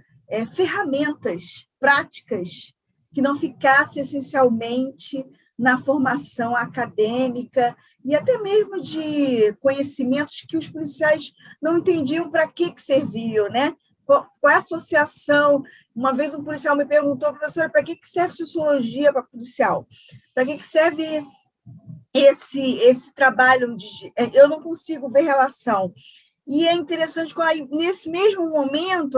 ferramentas práticas que não ficasse essencialmente na formação acadêmica e até mesmo de conhecimentos que os policiais não entendiam para que serviam, né? Qual é a associação? Uma vez um policial me perguntou, professora, para que serve sociologia para policial? Para que serve esse trabalho? Eu não consigo ver relação. E é interessante, nesse mesmo momento,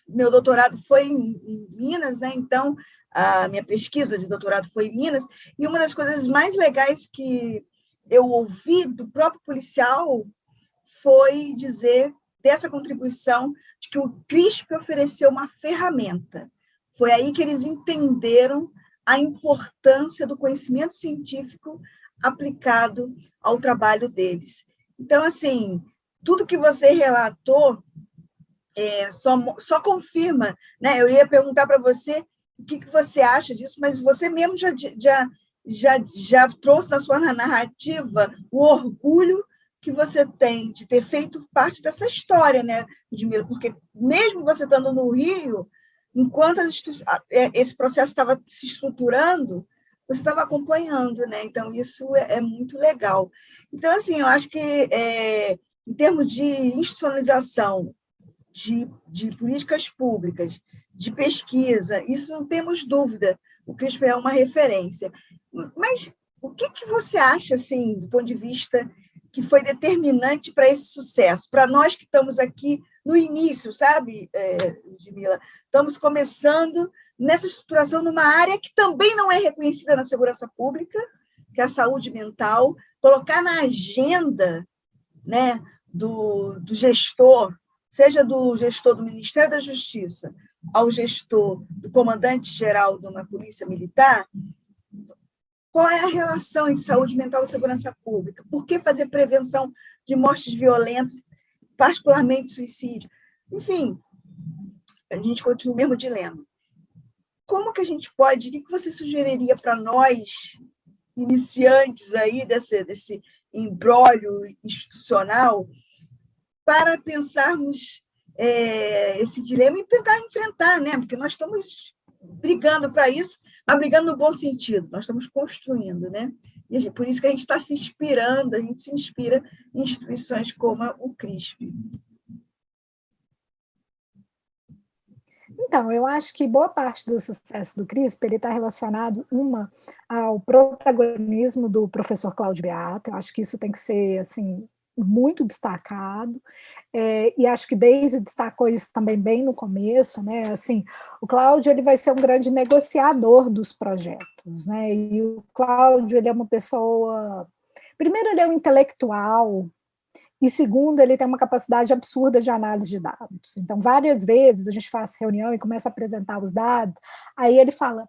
meu doutorado foi em Minas, né? Então, a minha pesquisa de doutorado foi em Minas, e uma das coisas mais legais que eu ouvi do próprio policial foi dizer dessa contribuição de que o CRISP ofereceu uma ferramenta. Foi aí que eles entenderam a importância do conhecimento científico aplicado ao trabalho deles. Então, assim, tudo que você relatou só confirma, né? Eu ia perguntar para você o que você acha disso, mas você mesmo já trouxe na sua narrativa o orgulho que você tem de ter feito parte dessa história, né, Ludmila? Porque mesmo você estando no Rio, enquanto esse processo estava se estruturando, você estava acompanhando, né? Então, isso é muito legal. Então, assim, eu acho que, em termos de institucionalização de políticas públicas, de pesquisa, isso não temos dúvida, o CRISP é uma referência. Mas o que você acha, assim, do ponto de vista que foi determinante para esse sucesso? Para nós que estamos aqui no início, sabe, Ludmila? Estamos começando nessa estruturação numa área que também não é reconhecida na segurança pública, que é a saúde mental, colocar na agenda, né, do gestor, seja do gestor do Ministério da Justiça ao gestor do comandante-geral de uma polícia militar, qual é a relação entre saúde mental e segurança pública? Por que fazer prevenção de mortes violentas, particularmente suicídio? Enfim, a gente continua o mesmo dilema. Como que a gente pode, o que você sugeriria para nós, iniciantes aí desse imbróglio institucional, para pensarmos esse dilema e tentar enfrentar, né? Porque nós estamos brigando para isso, mas brigando no bom sentido, nós estamos construindo, né? E por isso que a gente está se inspirando, a gente se inspira em instituições como o CRISP. Então, eu acho que boa parte do sucesso do CRISP está relacionado, ao protagonismo do professor Cláudio Beato. Eu acho que isso tem que ser, assim, muito destacado, e acho que Deise destacou isso também bem no começo, né? Assim, o Cláudio ele vai ser um grande negociador dos projetos, né? E o Cláudio ele é uma pessoa, primeiro ele é um intelectual, e segundo, ele tem uma capacidade absurda de análise de dados. Então, várias vezes a gente faz reunião e começa a apresentar os dados, aí ele fala: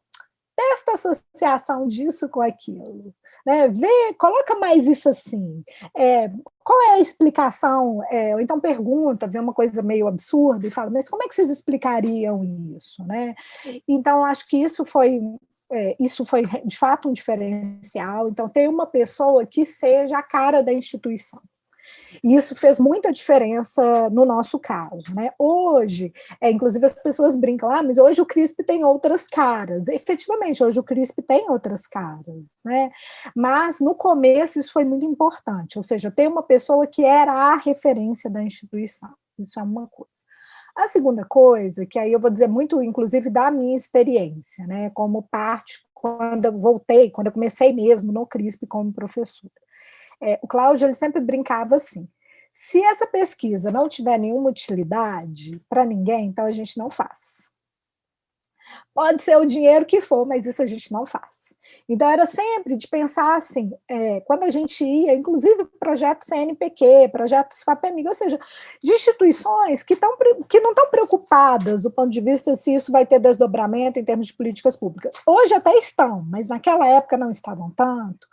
testa a associação disso com aquilo, né? Vê, coloca mais isso assim. Qual é a explicação? Ou então pergunta, vê uma coisa meio absurda e fala, mas como é que vocês explicariam isso, né? Então, acho que isso foi de fato um diferencial. Então, ter uma pessoa que seja a cara da instituição. E isso fez muita diferença no nosso caso, né? Hoje, inclusive as pessoas brincam, mas hoje o CRISP tem outras caras. Efetivamente, hoje o CRISP tem outras caras, né? Mas no começo isso foi muito importante, ou seja, ter uma pessoa que era a referência da instituição. Isso é uma coisa. A segunda coisa, que aí eu vou dizer muito, inclusive, da minha experiência, né? Como parte, quando eu comecei mesmo no CRISP como professora. O Cláudio ele sempre brincava assim, se essa pesquisa não tiver nenhuma utilidade para ninguém, então a gente não faz. Pode ser o dinheiro que for, mas isso a gente não faz. Então, era sempre de pensar assim, quando a gente ia, inclusive projeto CNPq, projetos FAPEMIG, ou seja, de instituições que não estão preocupadas do ponto de vista se isso vai ter desdobramento em termos de políticas públicas. Hoje até estão, mas naquela época não estavam tanto.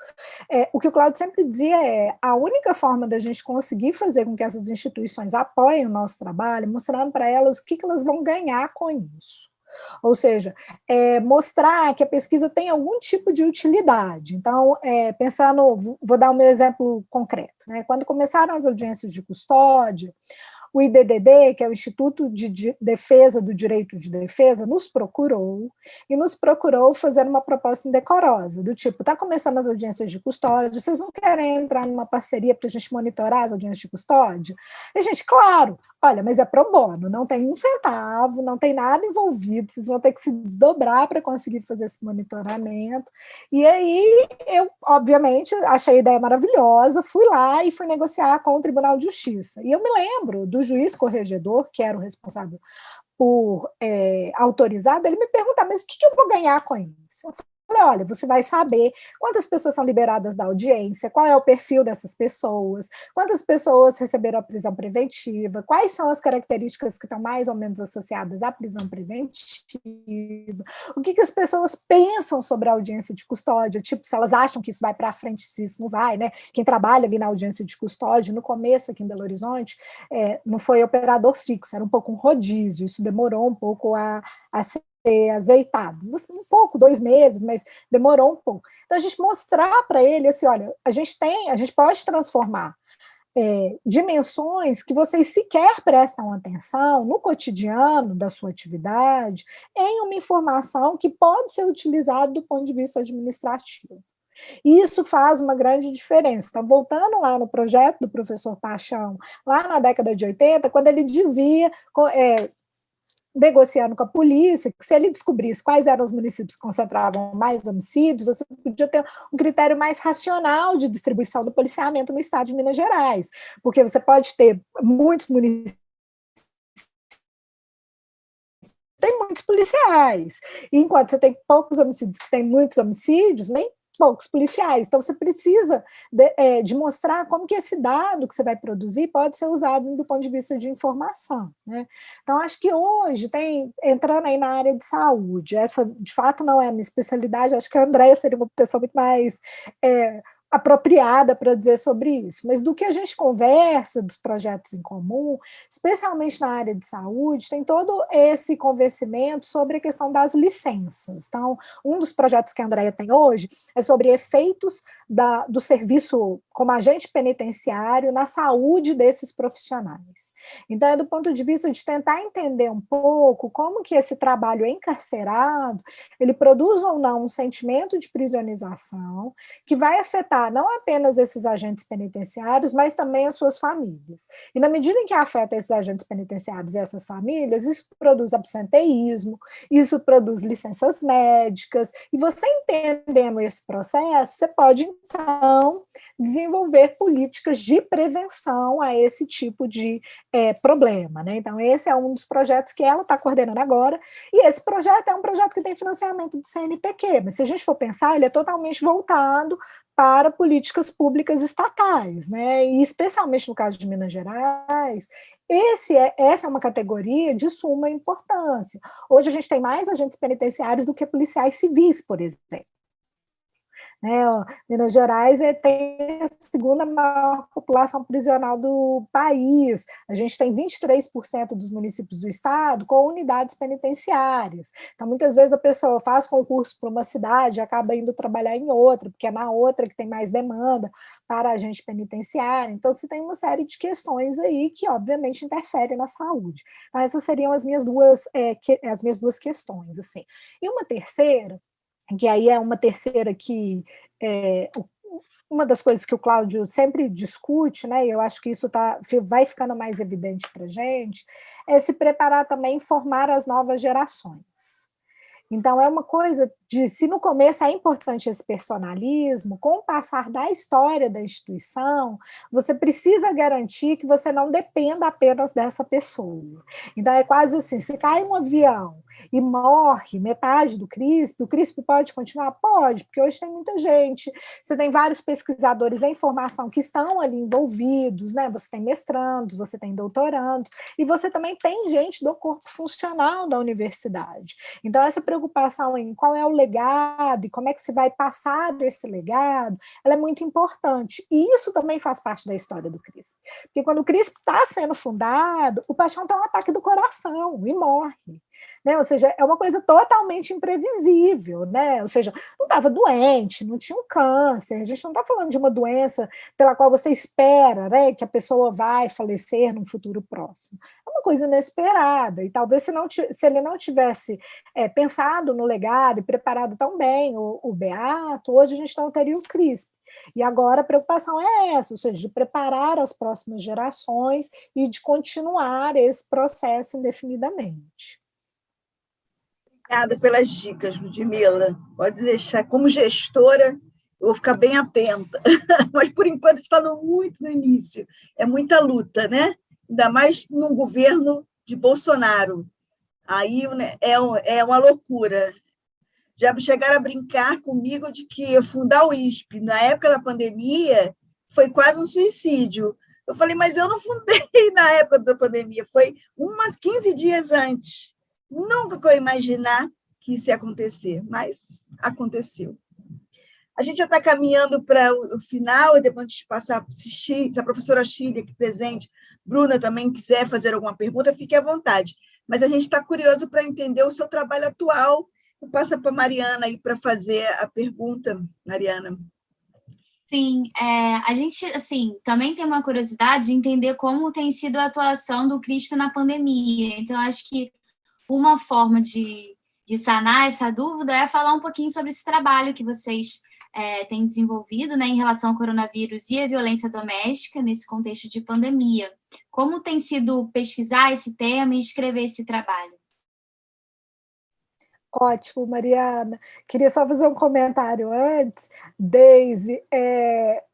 O que o Cláudio sempre dizia a única forma da gente conseguir fazer com que essas instituições apoiem o nosso trabalho, mostrando para elas o que elas vão ganhar com isso. Ou seja, mostrar que a pesquisa tem algum tipo de utilidade. Então, vou dar o meu exemplo concreto, né? Quando começaram as audiências de custódia, o IDDD, que é o Instituto de Defesa do Direito de Defesa, nos procurou fazendo uma proposta indecorosa, do tipo, está começando as audiências de custódia, vocês não querem entrar numa parceria para a gente monitorar as audiências de custódia? E a gente, claro, olha, mas é pro bono, não tem um centavo, não tem nada envolvido, vocês vão ter que se desdobrar para conseguir fazer esse monitoramento. E aí, eu, obviamente, achei a ideia maravilhosa, fui lá e fui negociar com o Tribunal de Justiça. E eu me lembro do juiz corregedor, que era o responsável por autorizar, ele me perguntar, mas o que eu vou ganhar com isso? Eu falei, olha, você vai saber quantas pessoas são liberadas da audiência, qual é o perfil dessas pessoas, quantas pessoas receberam a prisão preventiva, quais são as características que estão mais ou menos associadas à prisão preventiva, o que as pessoas pensam sobre a audiência de custódia, tipo, se elas acham que isso vai para frente, se isso não vai, né? Quem trabalha ali na audiência de custódia, no começo aqui em Belo Horizonte, não foi operador fixo, era um pouco um rodízio, isso demorou um pouco a ser azeitado, um pouco, 2 meses, mas demorou um pouco. Então, a gente mostrar para ele, assim, olha, a gente pode transformar dimensões que vocês sequer prestam atenção no cotidiano da sua atividade em uma informação que pode ser utilizada do ponto de vista administrativo. E isso faz uma grande diferença. Então, voltando lá no projeto do professor Paixão, lá na década de 80, quando ele dizia, negociando com a polícia, que se ele descobrisse quais eram os municípios que concentravam mais homicídios, você podia ter um critério mais racional de distribuição do policiamento no estado de Minas Gerais, porque você pode ter muitos municípios, tem muitos policiais, e enquanto você tem poucos homicídios que tem muitos homicídios, nem poucos policiais. Então, você precisa de mostrar como que esse dado que você vai produzir pode ser usado do ponto de vista de informação, né? Então, acho que hoje, entrando aí na área de saúde, essa, de fato, não é a minha especialidade, acho que a Andréia seria uma pessoa muito mais apropriada para dizer sobre isso, mas do que a gente conversa, dos projetos em comum, especialmente na área de saúde, tem todo esse convencimento sobre a questão das licenças. Então, um dos projetos que a Andréia tem hoje é sobre efeitos do serviço como agente penitenciário na saúde desses profissionais. Então, é do ponto de vista de tentar entender um pouco como que esse trabalho encarcerado, ele produz ou não um sentimento de prisionização que vai afetar não apenas esses agentes penitenciários, mas também as suas famílias. E na medida em que afeta esses agentes penitenciários e essas famílias, isso produz absenteísmo, isso produz licenças médicas, e você entendendo esse processo, você pode, então, desenvolver políticas de prevenção a esse tipo de problema, né? Então, esse é um dos projetos que ela está coordenando agora, e esse projeto é um projeto que tem financiamento do CNPq, mas se a gente for pensar, ele é totalmente voltado para políticas públicas estatais, né? E especialmente no caso de Minas Gerais, essa é uma categoria de suma importância. Hoje a gente tem mais agentes penitenciários do que policiais civis, por exemplo. Né? Minas Gerais tem a segunda maior população prisional do país. A gente tem 23% dos municípios do estado com unidades penitenciárias. Então, muitas vezes a pessoa faz concurso para uma cidade e acaba indo trabalhar em outra, porque é na outra que tem mais demanda para agente penitenciário. Então, você tem uma série de questões aí que, obviamente, interferem na saúde. Então, essas seriam as minhas duas questões. Assim. E uma terceira, que aí é uma terceira que uma das coisas que o Cláudio sempre discute, né, e eu acho que isso vai ficando mais evidente para a gente, é se preparar também, formar as novas gerações. Então, é uma coisa de, se no começo é importante esse personalismo, com o passar da história da instituição, você precisa garantir que você não dependa apenas dessa pessoa. Então, é quase assim, se cai um avião e morre metade do CRISP, o CRISP pode continuar? Pode, porque hoje tem muita gente, você tem vários pesquisadores em formação que estão ali envolvidos, né? Você tem mestrandos, você tem doutorandos, e você também tem gente do corpo funcional da universidade. Então, essa preocupação em qual é o legado e como é que se vai passar esse legado, ela é muito importante. E isso também faz parte da história do CRISP. Porque quando o CRISP está sendo fundado, o Paixão tem um ataque do coração e morre. Né? Ou seja, é uma coisa totalmente imprevisível, né? Ou seja, não estava doente, não tinha um câncer, a gente não está falando de uma doença pela qual você espera, né, que a pessoa vai falecer num futuro próximo. É uma coisa inesperada, e talvez se ele não tivesse pensado no legado e preparado tão bem o Beato, hoje a gente não teria o CRISP. E agora a preocupação é essa, ou seja, de preparar as próximas gerações e de continuar esse processo indefinidamente. Obrigada pelas dicas, Ludmila. Pode deixar, como gestora, eu vou ficar bem atenta. Mas, por enquanto, está muito no início. É muita luta, né? Ainda mais num governo de Bolsonaro. Aí, né, é uma loucura. Já chegaram a brincar comigo de que fundar o ISP na época da pandemia foi quase um suicídio. Eu falei, mas eu não fundei na época da pandemia, foi umas 15 dias antes. Nunca que eu ia imaginar que isso ia acontecer, mas aconteceu. A gente já está caminhando para o final, e depois de passar, se a professora Shirley aqui presente, Bruna também quiser fazer alguma pergunta, fique à vontade. Mas a gente está curioso para entender o seu trabalho atual. Eu passo para a Mariana aí para fazer a pergunta, Mariana. Sim, a gente assim, também tem uma curiosidade de entender como tem sido a atuação do CRISP na pandemia. Então, acho que uma forma de sanar essa dúvida é falar um pouquinho sobre esse trabalho que vocês têm desenvolvido, né, em relação ao coronavírus e a violência doméstica nesse contexto de pandemia. Como tem sido pesquisar esse tema e escrever esse trabalho? Ótimo, Mariana. Queria só fazer um comentário antes. Deise,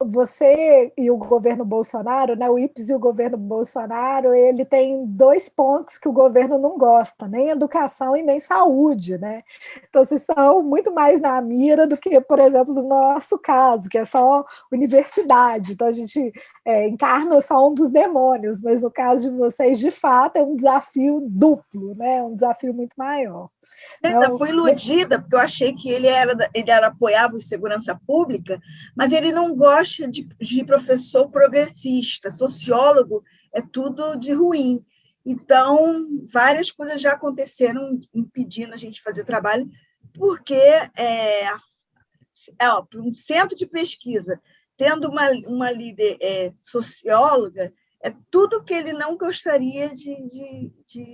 você e o governo Bolsonaro, né, o IPES e o governo Bolsonaro, ele tem 2 pontos que o governo não gosta, nem educação e nem saúde, né? Então, vocês são muito mais na mira do que, por exemplo, no nosso caso, que é só universidade. Então, a gente encarna só um dos demônios, mas no caso de vocês, de fato, é um desafio duplo, né? Um desafio muito maior. Eu fui iludida, porque eu achei que ele apoiava o segurança pública, mas ele não gosta de professor progressista, sociólogo é tudo de ruim. Então, várias coisas já aconteceram impedindo a gente de fazer trabalho, porque um centro de pesquisa, tendo uma líder socióloga, é tudo que ele não gostaria de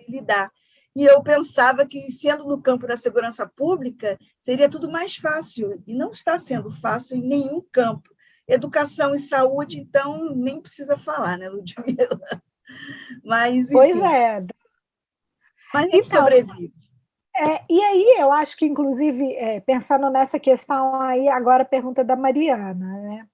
lidar. E eu pensava que, sendo no campo da segurança pública, seria tudo mais fácil, e não está sendo fácil em nenhum campo. Educação e saúde, então, nem precisa falar, né, Ludmila? Mas, enfim. Pois é. Mas a gente sobrevive. E aí, eu acho que, inclusive, pensando nessa questão aí, agora a pergunta da Mariana, né?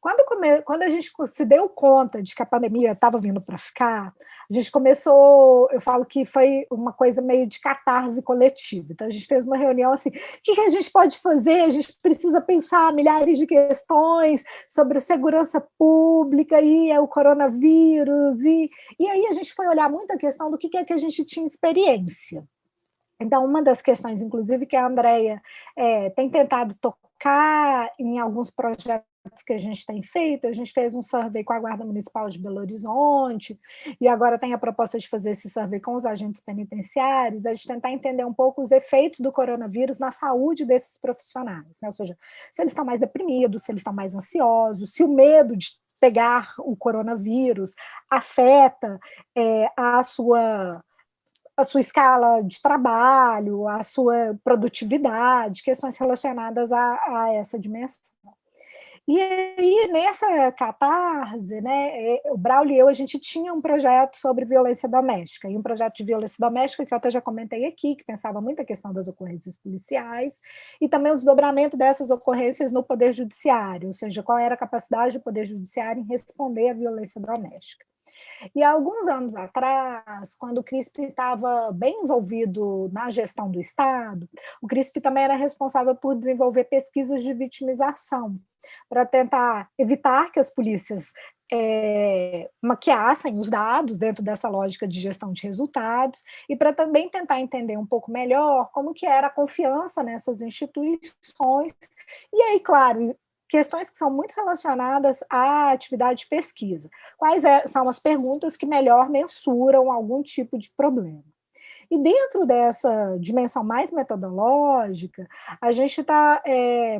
Quando a gente se deu conta de que a pandemia estava vindo para ficar, a gente começou, eu falo que foi uma coisa meio de catarse coletiva. Então, a gente fez uma reunião assim, o que a gente pode fazer? A gente precisa pensar milhares de questões sobre a segurança pública e o coronavírus, e aí a gente foi olhar muito a questão do que é que a gente tinha experiência. Então, uma das questões, inclusive, que a Andrea tem tentado tocar em alguns projetos que a gente tem feito, a gente fez um survey com a Guarda Municipal de Belo Horizonte, e agora tem a proposta de fazer esse survey com os agentes penitenciários, a gente tentar entender um pouco os efeitos do coronavírus na saúde desses profissionais, né? Ou seja, se eles estão mais deprimidos, se eles estão mais ansiosos, se o medo de pegar o coronavírus afeta a sua escala de trabalho, a sua produtividade, questões relacionadas a essa dimensão. E aí, nessa catarse, né, o Braulio e eu, a gente tinha um projeto sobre violência doméstica, e um projeto de violência doméstica que eu até já comentei aqui, que pensava muito a questão das ocorrências policiais, e também o desdobramento dessas ocorrências no Poder Judiciário, ou seja, qual era a capacidade do Poder Judiciário em responder à violência doméstica. E há alguns anos atrás, quando o CRISP estava bem envolvido na gestão do Estado, o CRISP também era responsável por desenvolver pesquisas de vitimização, para tentar evitar que as polícias maquiassem os dados dentro dessa lógica de gestão de resultados, e para também tentar entender um pouco melhor como que era a confiança nessas instituições, e aí, claro, questões que são muito relacionadas à atividade de pesquisa. Quais são as perguntas que melhor mensuram algum tipo de problema? E dentro dessa dimensão mais metodológica, a gente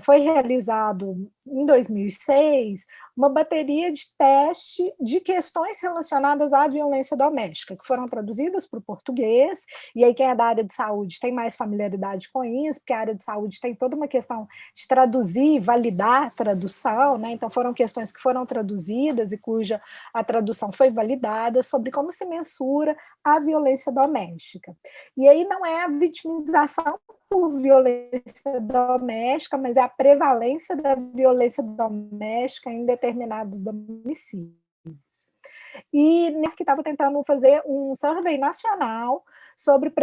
foi realizado em 2006 uma bateria de teste de questões relacionadas à violência doméstica, que foram traduzidas para o português, e aí quem é da área de saúde tem mais familiaridade com isso, porque a área de saúde tem toda uma questão de traduzir, validar a tradução, né? Então foram questões que foram traduzidas e cuja a tradução foi validada sobre como se mensura a violência doméstica. E aí não é a vitimização por violência doméstica, mas é a prevalência da violência doméstica em determinados domicílios. E que estava tentando fazer um survey nacional sobre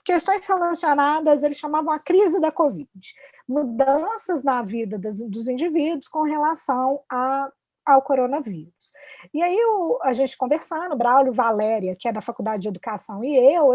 questões relacionadas, eles chamavam a crise da Covid, mudanças na vida dos indivíduos com relação ao coronavírus. E aí a gente conversando, Braulio, Valéria, que é da Faculdade de Educação, e eu,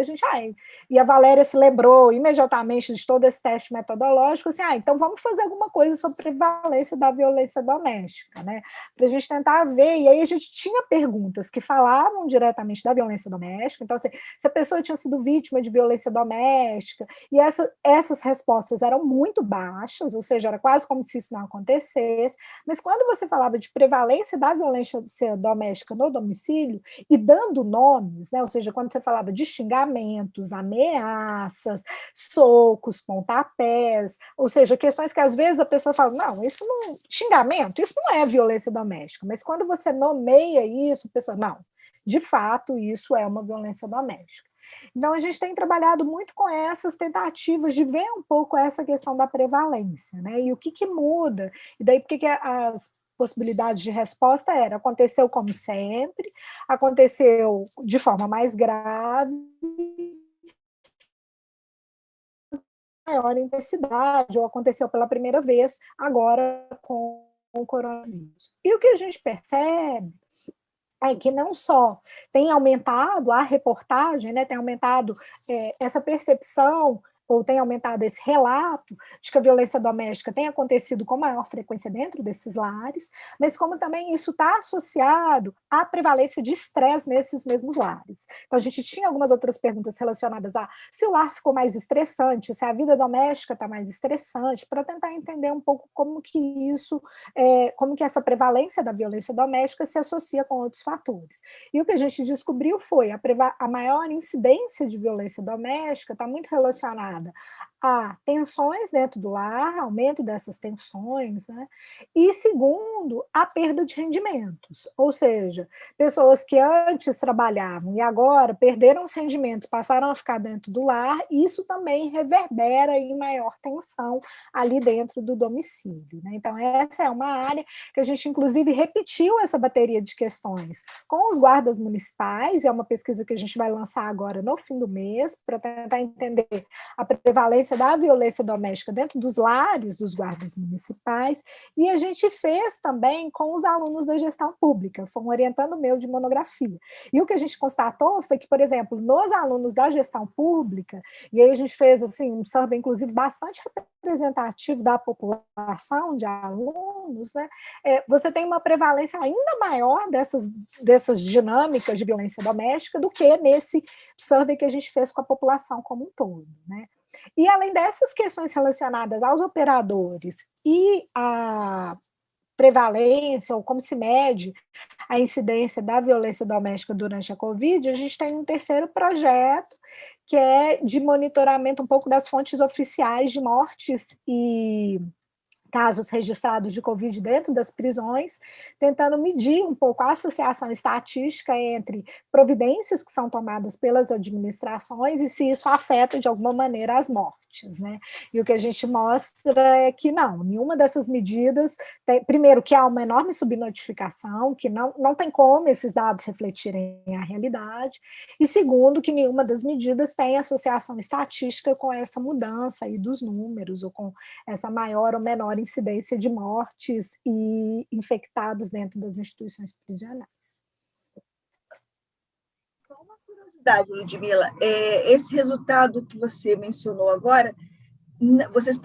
e a Valéria se lembrou imediatamente de todo esse teste metodológico, assim, então vamos fazer alguma coisa sobre prevalência da violência doméstica, né? Para a gente tentar ver, e aí a gente tinha perguntas que falavam diretamente da violência doméstica, então, assim, se a pessoa tinha sido vítima de violência doméstica, e essas respostas eram muito baixas, ou seja, era quase como se isso não acontecesse, mas quando você falava de prevalência da violência doméstica no domicílio, e dando nomes, né, ou seja, quando você falava de xingamentos, ameaças, socos, pontapés, ou seja, questões que às vezes a pessoa fala, não, isso não, xingamento, isso não é violência doméstica, mas quando você nomeia isso, a pessoa, não, de fato, isso é uma violência doméstica. Então, a gente tem trabalhado muito com essas tentativas de ver um pouco essa questão da prevalência, né? E o que muda, e daí por que as possibilidades de resposta aconteceu como sempre, aconteceu de forma mais grave, maior intensidade, ou aconteceu pela primeira vez agora com o coronavírus. E o que a gente percebe é que não só tem aumentado a reportagem, né, tem aumentado essa percepção, ou tem aumentado esse relato de que a violência doméstica tem acontecido com maior frequência dentro desses lares, mas como também isso está associado à prevalência de estresse nesses mesmos lares. Então, a gente tinha algumas outras perguntas relacionadas a se o lar ficou mais estressante, se a vida doméstica está mais estressante, para tentar entender um pouco como que como que essa prevalência da violência doméstica se associa com outros fatores. E o que a gente descobriu foi a maior incidência de violência doméstica está muito relacionada a tensões dentro do lar, aumento dessas tensões, né? E segundo, a perda de rendimentos, ou seja, pessoas que antes trabalhavam e agora perderam os rendimentos, passaram a ficar dentro do lar, isso também reverbera em maior tensão ali dentro do domicílio, né? Então, essa é uma área que a gente, inclusive, repetiu essa bateria de questões com os guardas municipais, e é uma pesquisa que a gente vai lançar agora no fim do mês, para tentar entender a prevalência da violência doméstica dentro dos lares dos guardas municipais, e a gente fez também com os alunos da gestão pública, foi um orientando meu de monografia. E o que a gente constatou foi que, por exemplo, nos alunos da gestão pública, e aí a gente fez assim, um survey, inclusive, bastante representativo da população de alunos, né? Você tem uma prevalência ainda maior dessas dinâmicas de violência doméstica do que nesse survey que a gente fez com a população como um todo, né? E além dessas questões relacionadas aos operadores e a prevalência, ou como se mede a incidência da violência doméstica durante a Covid, a gente tem um terceiro projeto, que é de monitoramento um pouco das fontes oficiais de mortes e casos registrados de Covid dentro das prisões, tentando medir um pouco a associação estatística entre providências que são tomadas pelas administrações e se isso afeta de alguma maneira as mortes, né? E o que a gente mostra é que não, nenhuma dessas medidas, primeiro, que há uma enorme subnotificação, que não tem como esses dados refletirem a realidade, e segundo, que nenhuma das medidas tem associação estatística com essa mudança aí dos números, ou com essa maior ou menor incidência de mortes e infectados dentro das instituições prisionais. Uma curiosidade, Ludmila, esse resultado que você mencionou agora, vocês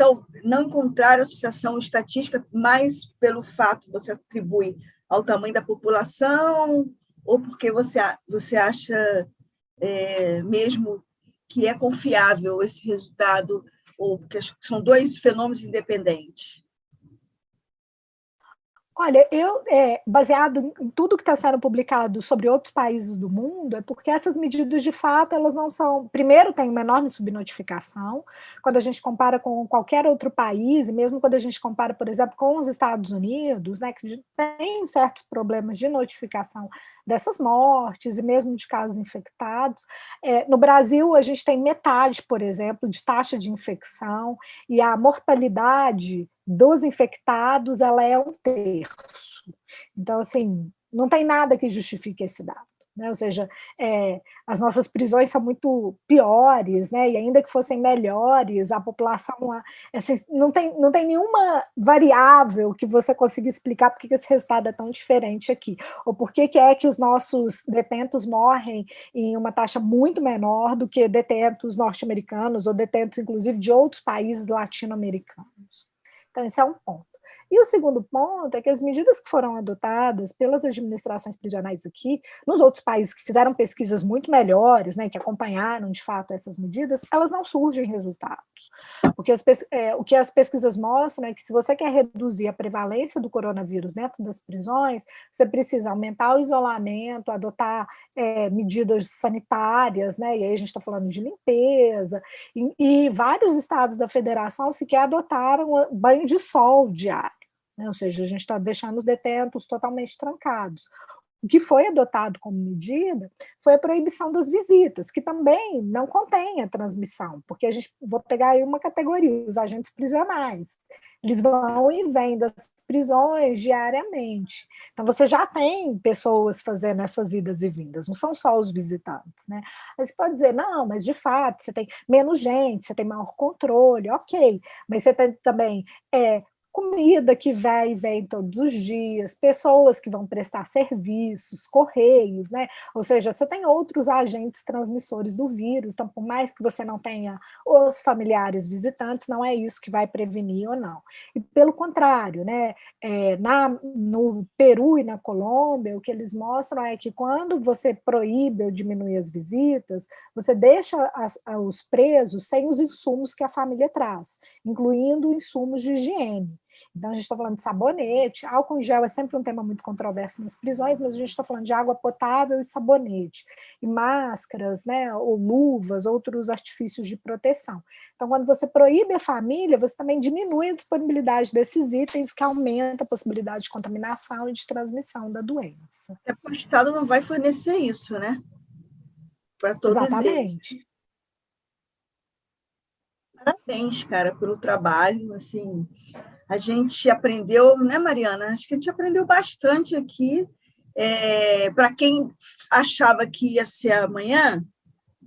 não encontraram associação estatística, mais pelo fato, você atribui ao tamanho da população, ou porque você acha mesmo que é confiável esse resultado, ou porque são dois fenômenos independentes? Olha, baseado em tudo que está sendo publicado sobre outros países do mundo, é porque essas medidas, de fato, elas não são... Primeiro, tem uma enorme subnotificação, quando a gente compara com qualquer outro país, e mesmo quando a gente compara, por exemplo, com os Estados Unidos, né, que tem certos problemas de notificação dessas mortes, e mesmo de casos infectados. No Brasil, a gente tem metade, por exemplo, de taxa de infecção, e a mortalidade dos infectados, ela é 1/3. Então, assim, não tem nada que justifique esse dado, né? Ou seja, as nossas prisões são muito piores, né? E ainda que fossem melhores, a população, assim, não tem nenhuma variável que você consiga explicar por que esse resultado é tão diferente aqui, ou por que é que os nossos detentos morrem em uma taxa muito menor do que detentos norte-americanos, ou detentos, inclusive, de outros países latino-americanos. Então, esse é um ponto. E o segundo ponto é que as medidas que foram adotadas pelas administrações prisionais aqui, nos outros países que fizeram pesquisas muito melhores, né, que acompanharam, de fato, essas medidas, elas não surgem resultados. Porque o que as pesquisas mostram é que se você quer reduzir a prevalência do coronavírus dentro das prisões, você precisa aumentar o isolamento, adotar medidas sanitárias, né, e aí a gente está falando de limpeza, e vários estados da federação sequer adotaram banho de sol diário, né? Ou seja, a gente está deixando os detentos totalmente trancados. O que foi adotado como medida foi a proibição das visitas, que também não contém a transmissão, porque vou pegar aí uma categoria, os agentes prisionais. Eles vão e vêm das prisões diariamente. Então, você já tem pessoas fazendo essas idas e vindas, não são só os visitantes, né? Aí você pode dizer, não, mas de fato, você tem menos gente, você tem maior controle, ok, mas você tem também comida que vai e vem todos os dias, pessoas que vão prestar serviços, correios, né? Ou seja, você tem outros agentes transmissores do vírus, então, por mais que você não tenha os familiares visitantes, não é isso que vai prevenir ou não. E, pelo contrário, né? No Peru e na Colômbia, o que eles mostram é que quando você proíbe ou diminui as visitas, você deixa os presos sem os insumos que a família traz, incluindo insumos de higiene. Então, a gente está falando de sabonete, álcool em gel é sempre um tema muito controverso nas prisões, mas a gente está falando de água potável e sabonete, e máscaras, né, ou luvas, outros artifícios de proteção. Então, quando você proíbe a família, você também diminui a disponibilidade desses itens, que aumenta a possibilidade de contaminação e de transmissão da doença. Até porque o Estado não vai fornecer isso, né? Para todos Exatamente. eles. Parabéns, cara, pelo trabalho, assim, a gente aprendeu, né, Mariana? Acho que a gente aprendeu bastante aqui. Para quem achava que ia ser amanhã,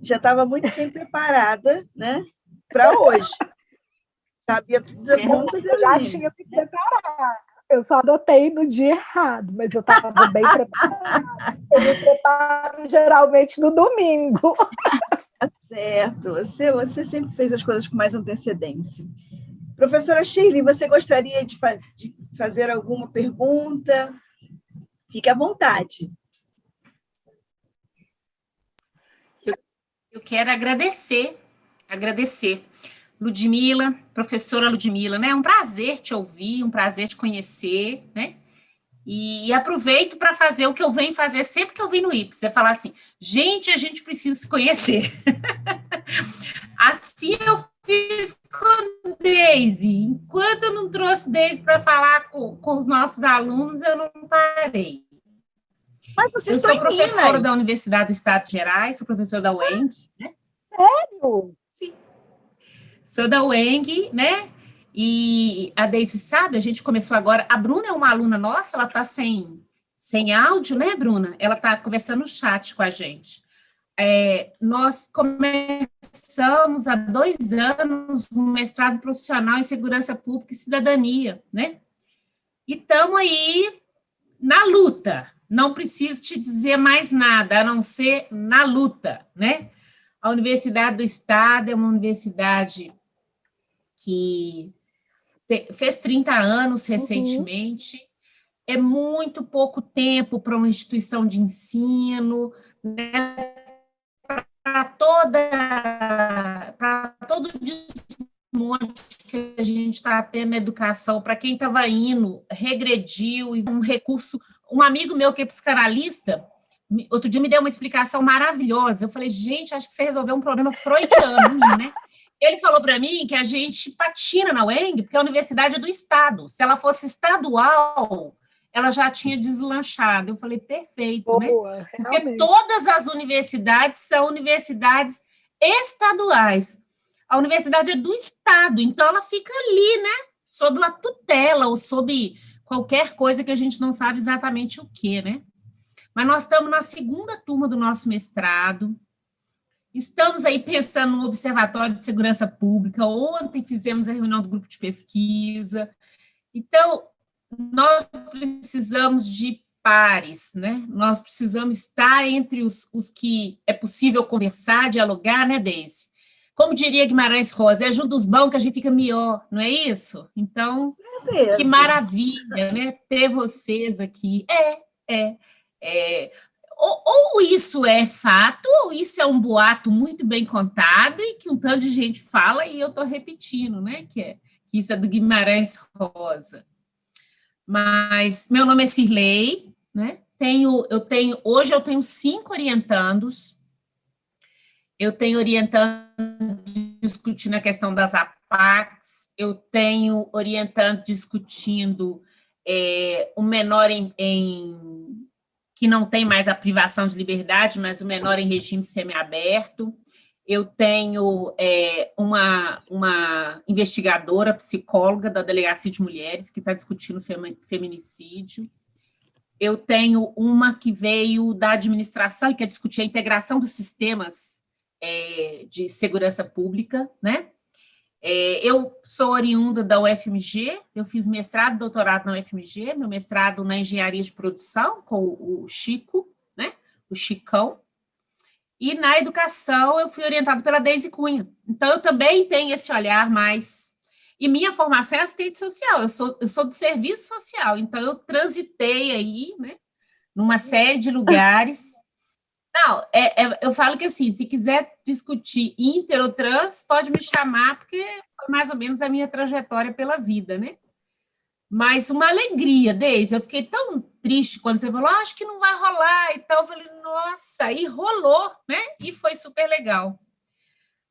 já estava muito bem preparada, né, para hoje. Sabia tudo da ponta da Eu já linha. tinha me preparado. Eu só anotei no dia errado, mas eu estava bem preparada. Eu me preparo geralmente no domingo. Tá certo, você sempre fez as coisas com mais antecedência. Professora Shirley, você gostaria de fazer alguma pergunta? Fique à vontade. Eu quero agradecer, Ludmila, professora Ludmila, né? É um prazer te ouvir, um prazer te conhecer, né? E aproveito para fazer o que eu venho fazer sempre que eu vim no IPS, é falar assim, gente, a gente precisa se conhecer. Assim eu fiz com Deise. Enquanto eu não trouxe Deise para falar com os nossos alunos, eu não parei. Mas vocês eu sou professora Minas. da Universidade do Estado de Gerais, sou professora da UENG, né? Sério? Sim. Sou da UENG, né? E a Deise sabe, a gente começou agora. A Bruna é uma aluna nossa, ela está sem áudio, né, Bruna? Ela está conversando no chat com a gente. Nós começamos há 2 anos um mestrado profissional em segurança pública e cidadania, né? E estamos aí na luta. Não preciso te dizer mais nada, a não ser na luta, né? A Universidade do Estado é uma universidade que fez 30 anos recentemente, é muito pouco tempo para uma instituição de ensino, né? Para todo o desmonte que a gente está tendo na educação, para quem estava indo, regrediu, e um recurso. Um amigo meu que é psicanalista, outro dia me deu uma explicação maravilhosa. Eu falei, gente, acho que você resolveu um problema freudiano, né? Ele falou para mim que a gente patina na UENG, porque a universidade é do Estado. Se ela fosse estadual, ela já tinha deslanchado. Eu falei, perfeito, Boa, né? Porque realmente. todas as universidades são universidades estaduais. A universidade é do Estado, então ela fica ali, né? Sob a tutela ou sob qualquer coisa que a gente não sabe exatamente o que, né? Mas nós estamos na 2ª turma do nosso mestrado. Estamos aí pensando no Observatório de Segurança Pública. Ontem fizemos a reunião do grupo de pesquisa. Então, nós precisamos de pares, né? Nós precisamos estar entre os que é possível conversar, dialogar, né, Deise? Como diria Guimarães Rosa, é junto dos bons que a gente fica melhor, não é isso? Então, que maravilha, né? Ter vocês aqui. Ou isso é fato, ou isso é um boato muito bem contado e que um tanto de gente fala e eu estou repetindo, né? Que isso é do Guimarães Rosa. Mas meu nome é Cirlei, né? Hoje eu tenho 5 orientandos. Eu tenho orientando discutindo a questão das APACs, eu tenho orientando discutindo o menor que não tem mais a privação de liberdade, mas o menor em regime semiaberto. Eu tenho uma investigadora, psicóloga da Delegacia de Mulheres, que está discutindo feminicídio. Eu tenho uma que veio da administração e quer discutir a integração dos sistemas de segurança pública, né? Eu sou oriunda da UFMG, eu fiz mestrado e doutorado na UFMG, meu mestrado na engenharia de produção, com o Chico, né? O Chicão. E na educação eu fui orientada pela Deise Cunha. Então, eu também tenho esse olhar mais... E minha formação é assistente social, eu sou do serviço social, então eu transitei aí, né, numa série de lugares. Não, eu falo que assim, se quiser discutir inter ou trans, pode me chamar, porque foi mais ou menos a minha trajetória pela vida, né? mas uma alegria, Deise. Eu fiquei tão triste quando você falou, acho que não vai rolar e tal. Eu falei, nossa, e rolou, né? E foi super legal.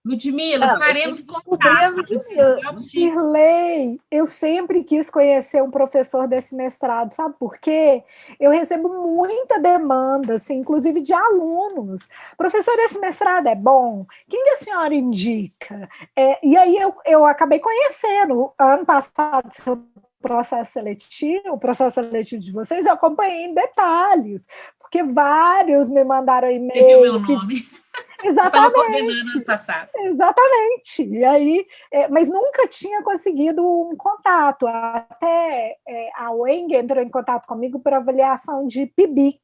Ludmila, Não, eu faremos tive que descobrir a contato, precisamos de... Shirley, eu sempre quis conhecer um professor desse mestrado, sabe por quê? Eu recebo muita demanda, assim, inclusive de alunos. Professor, esse mestrado é bom? Quem que a senhora indica? E aí eu acabei conhecendo, ano passado, seu o processo seletivo de vocês, eu acompanhei em detalhes, porque vários me mandaram Você viu meu e-mail. nome? Eu estava coordenando Exatamente. ano passado. Exatamente. E aí, mas nunca tinha conseguido um contato. Até a Weng entrou em contato comigo para avaliação de PIBIC.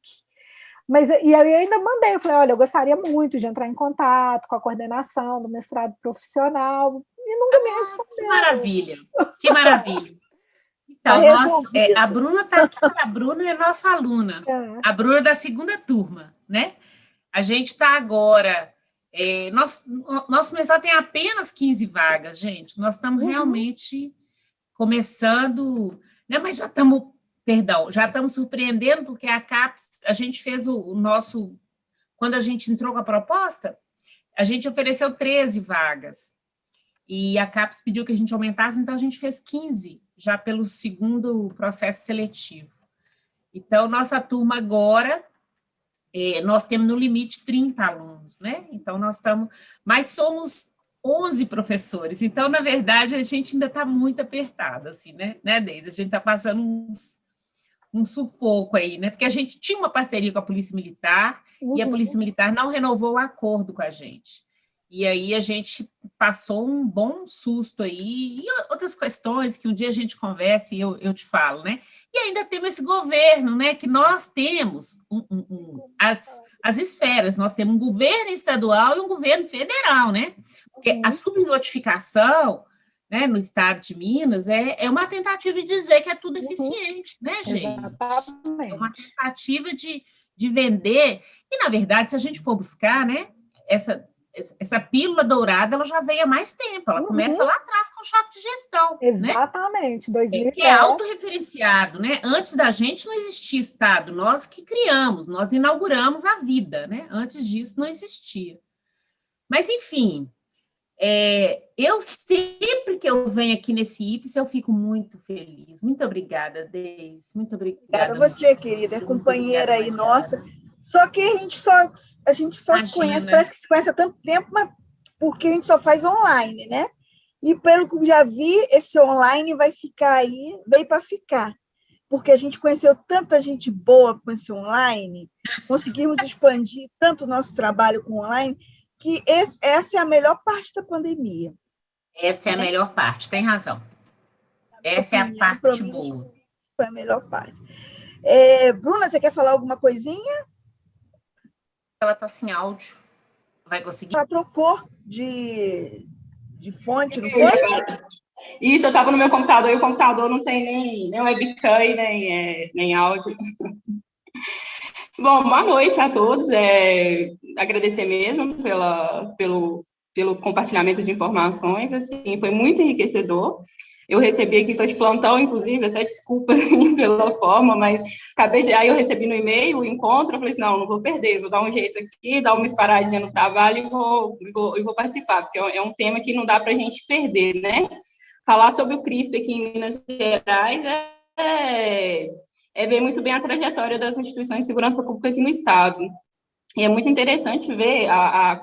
E aí eu ainda mandei, eu falei, olha, eu gostaria muito de entrar em contato com a coordenação do mestrado profissional, e nunca me responderam. Que maravilha, que maravilha. Então, a Bruna está aqui, a Bruna é nossa aluna, a Bruna é da 2ª turma, né? A gente está agora, nosso mestrado tem apenas 15 vagas, gente, nós estamos realmente começando, né? Mas já estamos surpreendendo, porque a CAPES, a gente fez o nosso, quando a gente entrou com a proposta, a gente ofereceu 13 vagas, e a CAPES pediu que a gente aumentasse, então a gente fez 15, já pelo 2º processo seletivo. Então, nossa turma agora, nós temos no limite 30 alunos, né? Então, nós estamos, mas somos 11 professores, então, na verdade, a gente ainda está muito apertado, assim, né, Deise? A gente está passando um sufoco aí, né? Porque a gente tinha uma parceria com a Polícia Militar, e a Polícia Militar não renovou o acordo com a gente. E aí a gente passou um bom susto aí, e outras questões que um dia a gente conversa e eu te falo, né? E ainda temos esse governo, né? Que nós temos as esferas, nós temos um governo estadual e um governo federal, né? Porque a subnotificação, né, no estado de Minas é uma tentativa de dizer que é tudo eficiente, né, gente? Exatamente. É uma tentativa de vender, e na verdade, se a gente for buscar, né, essa pílula dourada, ela já vem há mais tempo, ela começa lá atrás com o choque de gestão. Exatamente, né? 2010. Que é autorreferenciado, né? Antes da gente não existia Estado, nós que criamos, nós inauguramos a vida, né? Antes disso não existia. Mas, enfim, eu sempre que eu venho aqui nesse IPS, eu fico muito feliz. Muito obrigada, Deise, muito obrigada. Obrigada a você, querida, companheira aí nossa. Só que a gente só se conhece, parece que se conhece há tanto tempo, mas porque a gente só faz online, né? E pelo que eu já vi, esse online vai ficar aí, veio para ficar. Porque a gente conheceu tanta gente boa com esse online, conseguimos expandir tanto o nosso trabalho com online, que essa é a melhor parte da pandemia. Essa é a melhor parte, tem razão. Essa é a parte boa. Foi a melhor parte. Bruna, você quer falar alguma coisinha? Ela está sem áudio. Vai conseguir? Ela trocou de fonte, não foi? Isso, eu estava no meu computador, e o computador não tem nem webcam e nem áudio. Bom, boa noite a todos. Agradecer mesmo pelo compartilhamento de informações. Assim, foi muito enriquecedor. Eu recebi aqui, estou de plantão, inclusive, até desculpa assim, pela forma, mas aí eu recebi no e-mail o encontro, eu falei assim, não vou perder, vou dar um jeito aqui, dar uma esparadinha no trabalho e vou participar, porque é um tema que não dá para a gente perder, né? Falar sobre o CRISP aqui em Minas Gerais ver muito bem a trajetória das instituições de segurança pública aqui no Estado. E é muito interessante ver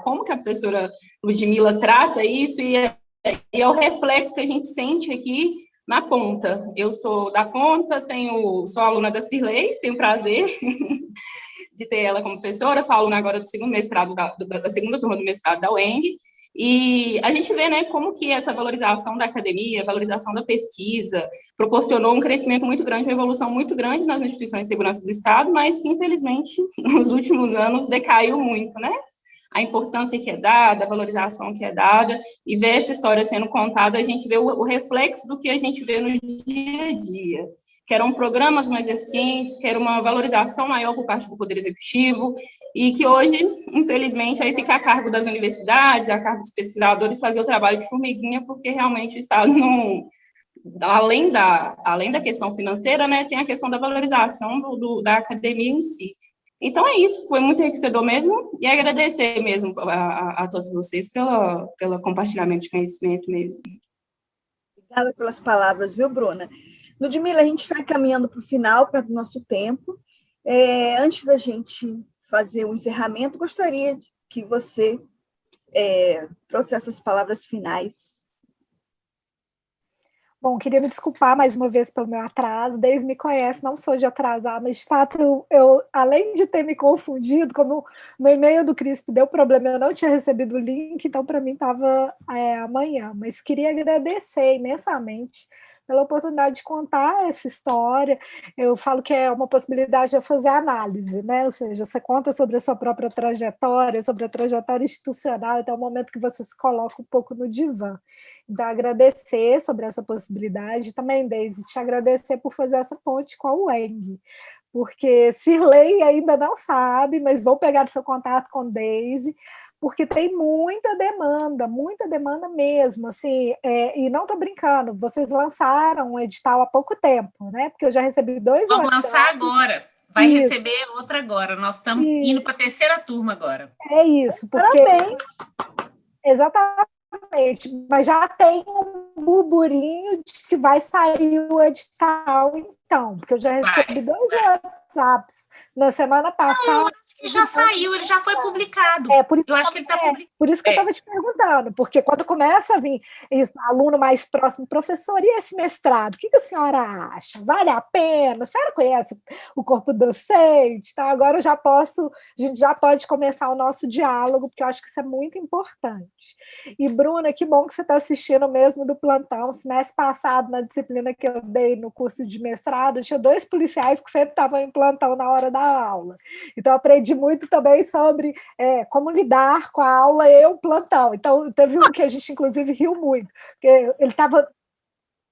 como que a professora Ludmila trata isso e é o reflexo que a gente sente aqui na ponta. Eu sou da ponta, sou aluna da Cirlei, tenho o prazer de ter ela como professora, sou aluna agora do 2º mestrado, da 2ª turma do mestrado da UENG, e a gente vê, né, como que essa valorização da academia, valorização da pesquisa, proporcionou um crescimento muito grande, uma evolução muito grande nas instituições de segurança do Estado, mas que, infelizmente, nos últimos anos decaiu muito, né? A importância que é dada, a valorização que é dada, e ver essa história sendo contada, a gente vê o reflexo do que a gente vê no dia a dia, que eram programas mais eficientes, que era uma valorização maior por parte do Poder Executivo, e que hoje, infelizmente, aí fica a cargo das universidades, a cargo dos pesquisadores fazer o trabalho de formiguinha, porque realmente o Estado além da questão financeira, né, tem a questão da valorização da academia em si. Então é isso, foi muito enriquecedor mesmo, e agradecer mesmo a todos vocês pelo compartilhamento de conhecimento mesmo. Obrigada pelas palavras, viu, Bruna? Ludmila, a gente está caminhando para o final, para o nosso tempo. Antes da gente fazer o encerramento, gostaria que você trouxesse essas palavras finais. Bom, queria me desculpar mais uma vez pelo meu atraso. Desde me conhece, não sou de atrasar, mas de fato, eu além de ter me confundido, como no e-mail do CRISP deu problema, eu não tinha recebido o link, então para mim estava amanhã. Mas queria agradecer imensamente pela oportunidade de contar essa história. Eu falo que é uma possibilidade de fazer análise, né? Ou seja, você conta sobre a sua própria trajetória, sobre a trajetória institucional, então é o momento que você se coloca um pouco no divã. Então, agradecer sobre essa possibilidade, também, Deise, te agradecer por fazer essa ponte com a UENG, porque Cirlei ainda não sabe, mas vou pegar seu contato com Deise, porque tem muita demanda mesmo, assim, e não estou brincando, vocês lançaram um edital há pouco tempo, né? Porque eu já recebi 2 Vamos lançar agora, vai isso. Receber outra agora, nós estamos indo para a 3ª turma agora. É isso, porque... Parabéns! Exatamente, mas já tem um burburinho de que vai sair o edital, então, porque eu já recebi 2 WhatsApps na semana passada. Ele já saiu, ele já foi publicado. Por isso eu acho que ele está publicado. Por isso que eu estava te perguntando, porque quando começa a vir isso, aluno mais próximo, professor, e esse mestrado? O que a senhora acha? Vale a pena? A senhora conhece o corpo docente? Tá? Agora a gente já pode começar o nosso diálogo, porque eu acho que isso é muito importante. E, Bruna, que bom que você está assistindo mesmo do plantão. Semestre passado, na disciplina que eu dei no curso de mestrado, tinha 2 policiais que sempre estavam em plantão na hora da aula. Então, eu aprendi muito também sobre como lidar com a aula e o plantão. Então, teve um que a gente, inclusive, riu muito, porque ele estava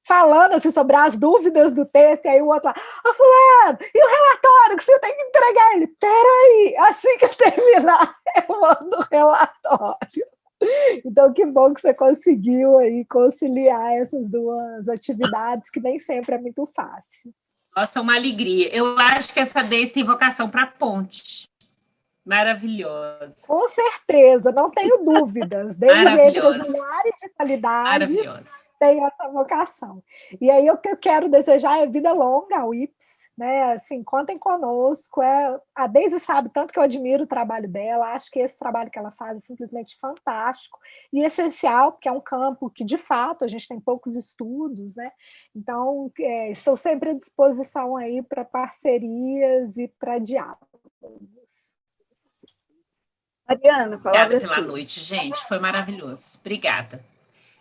falando assim, sobre as dúvidas do texto, e aí o outro lá, fulano, e o relatório que você tem que entregar? Ele, peraí, assim que eu terminar, eu mando o relatório. Então, que bom que você conseguiu aí conciliar essas 2 atividades, que nem sempre é muito fácil. Nossa, uma alegria. Eu acho que essa Deise tem vocação para ponte. Maravilhosa. Com certeza, não tenho dúvidas. Desde entre as milhares de qualidade, tem essa vocação. E aí o que eu quero desejar é vida longa ao IPS, né? Assim, contem conosco. A Deise sabe tanto que eu admiro o trabalho dela, acho que esse trabalho que ela faz é simplesmente fantástico e essencial, porque é um campo que, de fato, a gente tem poucos estudos, né? Então, estou sempre à disposição aí para parcerias e para diálogos. Mariana, obrigada pela noite, gente, foi maravilhoso. Obrigada.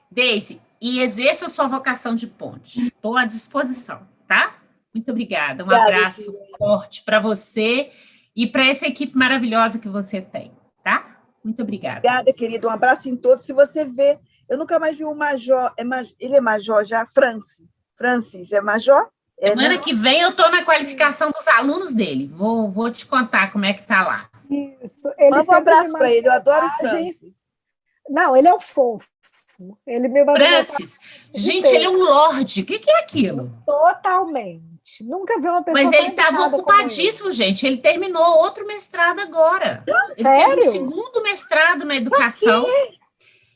Deise, e exerça a sua vocação de ponte. Estou à disposição, tá? Muito obrigada. Um abraço forte para você e para essa equipe maravilhosa que você tem, tá? Muito obrigada. Obrigada, querido. Um abraço em todos. Se você vê, eu nunca mais vi o Major, ele é Major já, Francis, é Major? Semana que vem eu estou na qualificação dos alunos dele. Vou te contar como é que tá lá. Isso. Manda um abraço para ele, eu adoro o Francis. Não, ele é um fofo. Ele me mandou Francis, gente, ele é um lorde. O que é aquilo? Totalmente. Nunca vi uma pessoa. Mas ele estava ocupadíssimo, gente. Ele terminou outro mestrado agora. Ele Sério? fez um 2º mestrado na educação.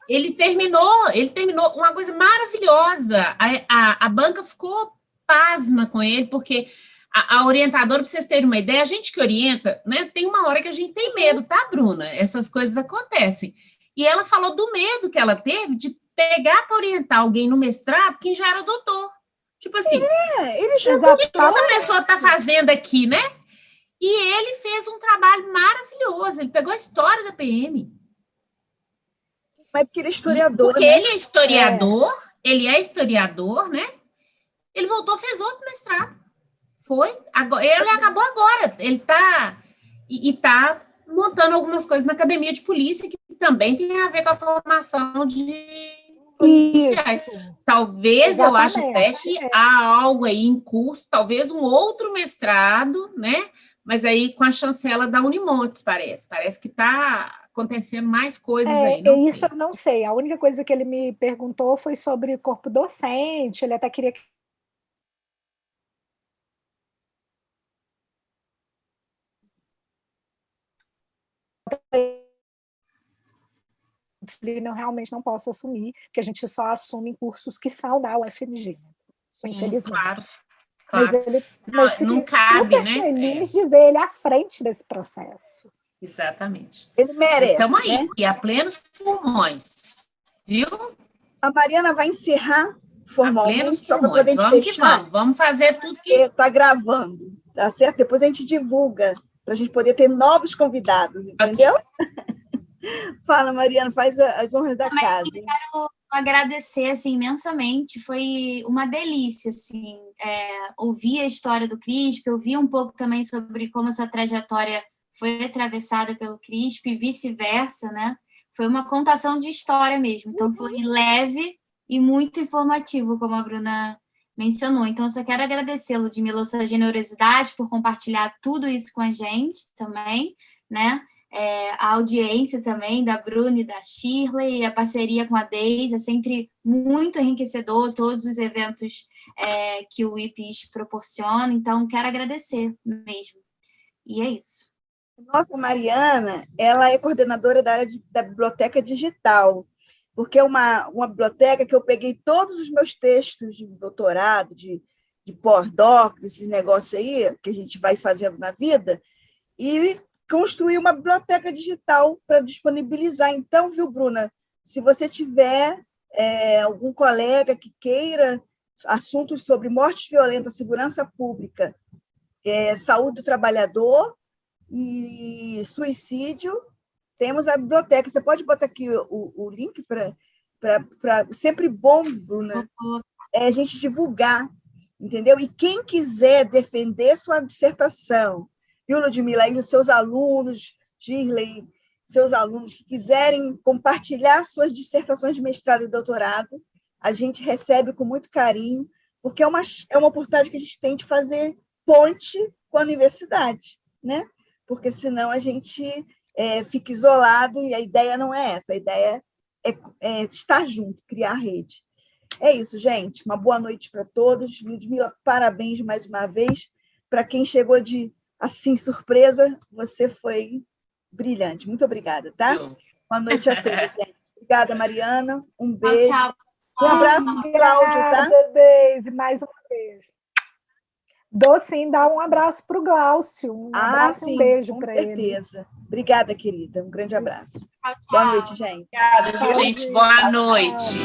Ele terminou uma coisa maravilhosa. A banca ficou pasma com ele, porque a orientadora, para vocês terem uma ideia, a gente que orienta, né, tem uma hora que a gente tem medo, tá, Bruna? Essas coisas acontecem. E ela falou do medo que ela teve de pegar para orientar alguém no mestrado quem já era doutor. Tipo assim, ele já o que essa pessoa está fazendo aqui, né? E ele fez um trabalho maravilhoso. Ele pegou a história da PM. Mas porque ele é historiador, porque né? ele é historiador, né? Ele voltou, fez outro mestrado. Ele acabou agora. Ele está montando algumas coisas na academia de polícia que também tem a ver com a formação de policiais. Talvez, eu acho até que há algo aí em curso, talvez um outro mestrado, né? Mas aí com a chancela da Unimontes, parece. Parece que está acontecendo mais coisas aí, não isso sei. eu não sei. A única coisa que ele me perguntou foi sobre corpo docente, ele até queria que disciplina eu realmente não posso assumir, porque a gente só assume em cursos que são da UFMG, infelizmente. Claro, Mas claro. mas Não fiquei cabe, super né? feliz de ver ele à frente desse processo. Exatamente. Ele Nós merece, estamos aí, né? e a plenos pulmões, viu? A Mariana vai encerrar A plenos formalmente, só para pulmões. poder Vamos que fechar, vamos fazer tudo que... está gravando, tá certo? Depois a gente divulga, para a gente poder ter novos convidados, entendeu? Fala, Mariana, faz as honras da casa. Eu quero agradecer assim, imensamente, foi uma delícia assim, ouvir a história do CRISP, ouvir um pouco também sobre como a sua trajetória foi atravessada pelo CRISP e vice-versa, né? Foi uma contação de história mesmo, então foi leve e muito informativo, como a Bruna mencionou. Então, eu só quero agradecer, Ludmila, a sua generosidade por compartilhar tudo isso com a gente também, né? A audiência também da Bruna e da Shirley, e a parceria com a Deise é sempre muito enriquecedor, todos os eventos que o IPIS proporciona, então quero agradecer mesmo. E é isso. Nossa, Mariana, ela é coordenadora da área da biblioteca digital, porque é uma biblioteca que eu peguei todos os meus textos de doutorado, de pós-doc, desses negócios aí, que a gente vai fazendo na vida, e construí uma biblioteca digital para disponibilizar. Então, viu, Bruna, se você tiver algum colega que queira assuntos sobre morte violenta, segurança pública, saúde do trabalhador e suicídio, temos a biblioteca. Você pode botar aqui o link para... Sempre bom, Bruna, a gente divulgar, entendeu? E quem quiser defender sua dissertação, viu, Ludmila? E os seus alunos, Shirley, seus alunos que quiserem compartilhar suas dissertações de mestrado e doutorado, a gente recebe com muito carinho, porque é uma oportunidade que a gente tem de fazer ponte com a universidade, né? Porque senão a gente fica isolado e a ideia não é essa, a ideia é estar junto, criar rede. É isso, gente. Uma boa noite para todos. Ludmila, parabéns mais uma vez. Para quem chegou de assim surpresa, você foi brilhante. Muito obrigada, tá? Boa noite a todos, gente. Obrigada, Mariana. Um beijo. Tchau, Um abraço para o Cláudio, tá? Obrigada, Deise, mais uma vez. Dou sim, dá um abraço para o Glaucio. Um abraço e um beijo para ele. Com certeza. Obrigada, querida. Um grande abraço. tchau. Boa noite, gente. Obrigada, viu? Gente, boa noite.